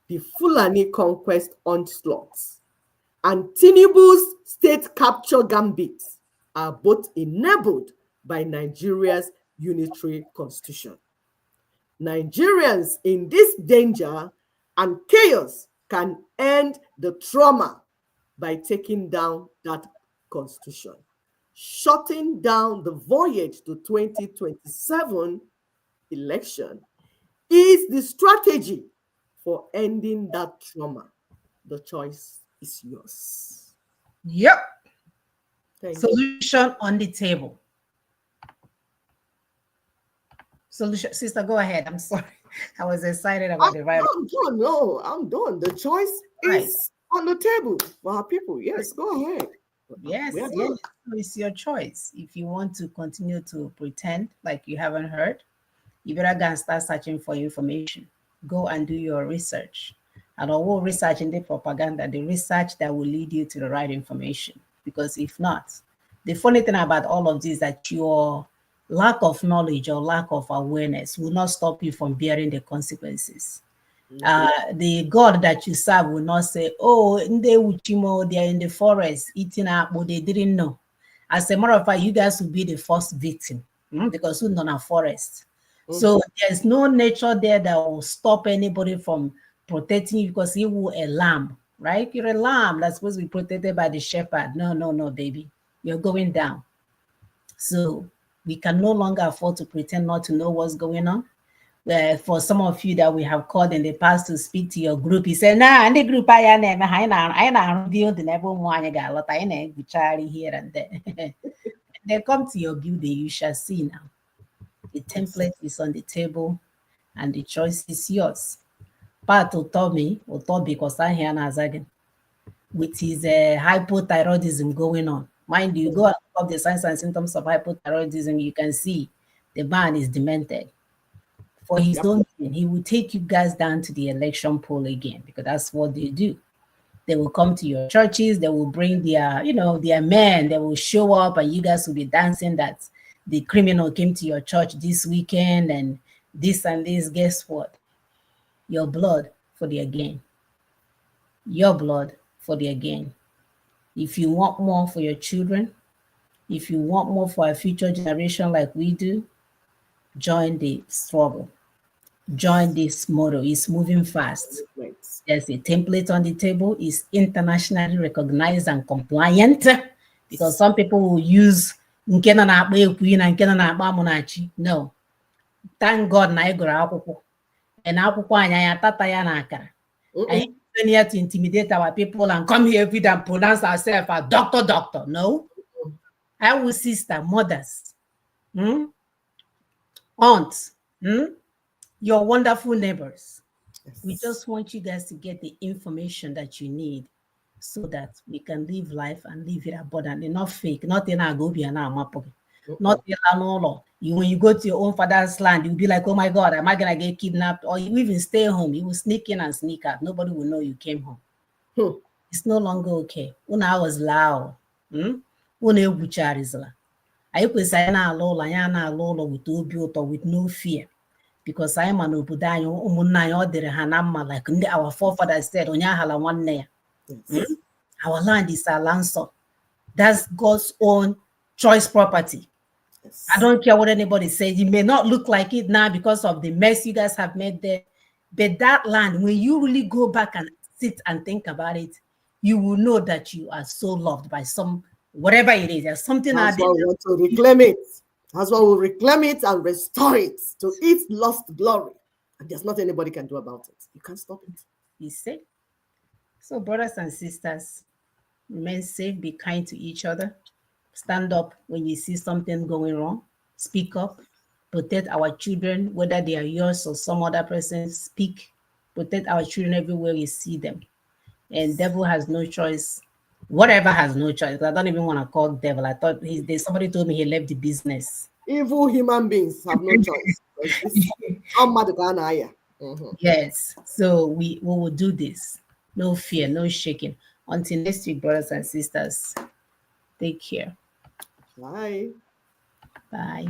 the Fulani conquest onslaughts and Tinubu's state capture gambits are both enabled by Nigeria's unitary constitution. Nigerians in this danger and chaos can end the trauma by taking down that constitution. Shutting down the voyage to 2027 election is the strategy for ending that trauma. The choice is yours. Yep. Thank you. Solution on the table. solution. Sister, go ahead. I'm sorry. I was excited about the right. I'm done. No, I'm done. The choice Right. is on the table for our people. Yes, go ahead. Yes, We are yes, done. it's your choice. If you want to continue to pretend like you haven't heard, you better go and start searching for information. Go and do your research. And all research in the propaganda, the research that will lead you to the right information. Because if not, the funny thing about all of this is that your lack of knowledge or lack of awareness will not stop you from bearing the consequences. The God that you serve will not say, oh, they are in the forest eating apple, they didn't know. As a matter of fact, you guys will be the first victim because we're not a forest. So there's no nature there that will stop anybody from protecting you because you were a lamb, right? You're a lamb that's supposed to be protected by the shepherd. No, baby. You're going down. So we can no longer afford to pretend not to know what's going on. For some of you that we have called in the past to speak to your group, he said, nah, and the group I know building everyone got a lot here and there. They come to your building, you shall see now. The template is on the table and the choice is yours. Pat will tell me, because I hear Nazagan with his hypothyroidism going on. Mind you, go and look up the signs and symptoms of hypothyroidism, you can see the man is demented. For his own thing, he will take you guys down to the election poll again because that's what they do. They will come to your churches, they will bring their, their men, they will show up and you guys will be dancing that the criminal came to your church this weekend and this and this. Guess what? Your blood for their gain. Your blood for their gain. If you want more for your children, if you want more for a future generation like we do, join the struggle. Join this model. It's moving fast. There's a template on the table. It's internationally recognized and compliant because some people will use no. Thank God na igoro akwụkwọ. And akwụkwọ anya tata ya na akara. I ain't here to intimidate our people and come here with and pronounce ourselves as doctor. No. Our sister, mothers, aunts, your wonderful neighbors. We just want you guys to get the information that you need so that we can live life and live it abundantly, not fake, not in our Gobi and our Mapo, not in our law. When you go to your own father's land, you'll be like, oh my God, am I going to get kidnapped? Or you even stay home. You will sneak in and sneak out. Nobody will know you came home. It's no longer okay. When I was loud, when I was I was saying, with no fear. Because I am an obodo like our forefathers said, our land is our land, so that's God's own choice property. Yes. I don't care what anybody says. It may not look like it now because of the mess you guys have made there, but that land, when you really go back and sit and think about it, you will know that you are so loved by whatever it is. There's something out there. That's why we want to reclaim it. That's why we'll reclaim it and restore it to its lost glory. And there's nothing anybody can do about it. You can't stop it. You see? So, brothers and sisters, remain safe, be kind to each other. Stand up when you see something going wrong. Speak up. Protect our children, whether they are yours or some other person. Speak. Protect our children everywhere we see them. And devil has no choice. Whatever has no choice. I don't even want to call devil. I thought somebody told me he left the business. Evil human beings have no choice. Yes. So we will do this. No fear, no shaking. Until next week, brothers and sisters. Take care. Bye. Bye.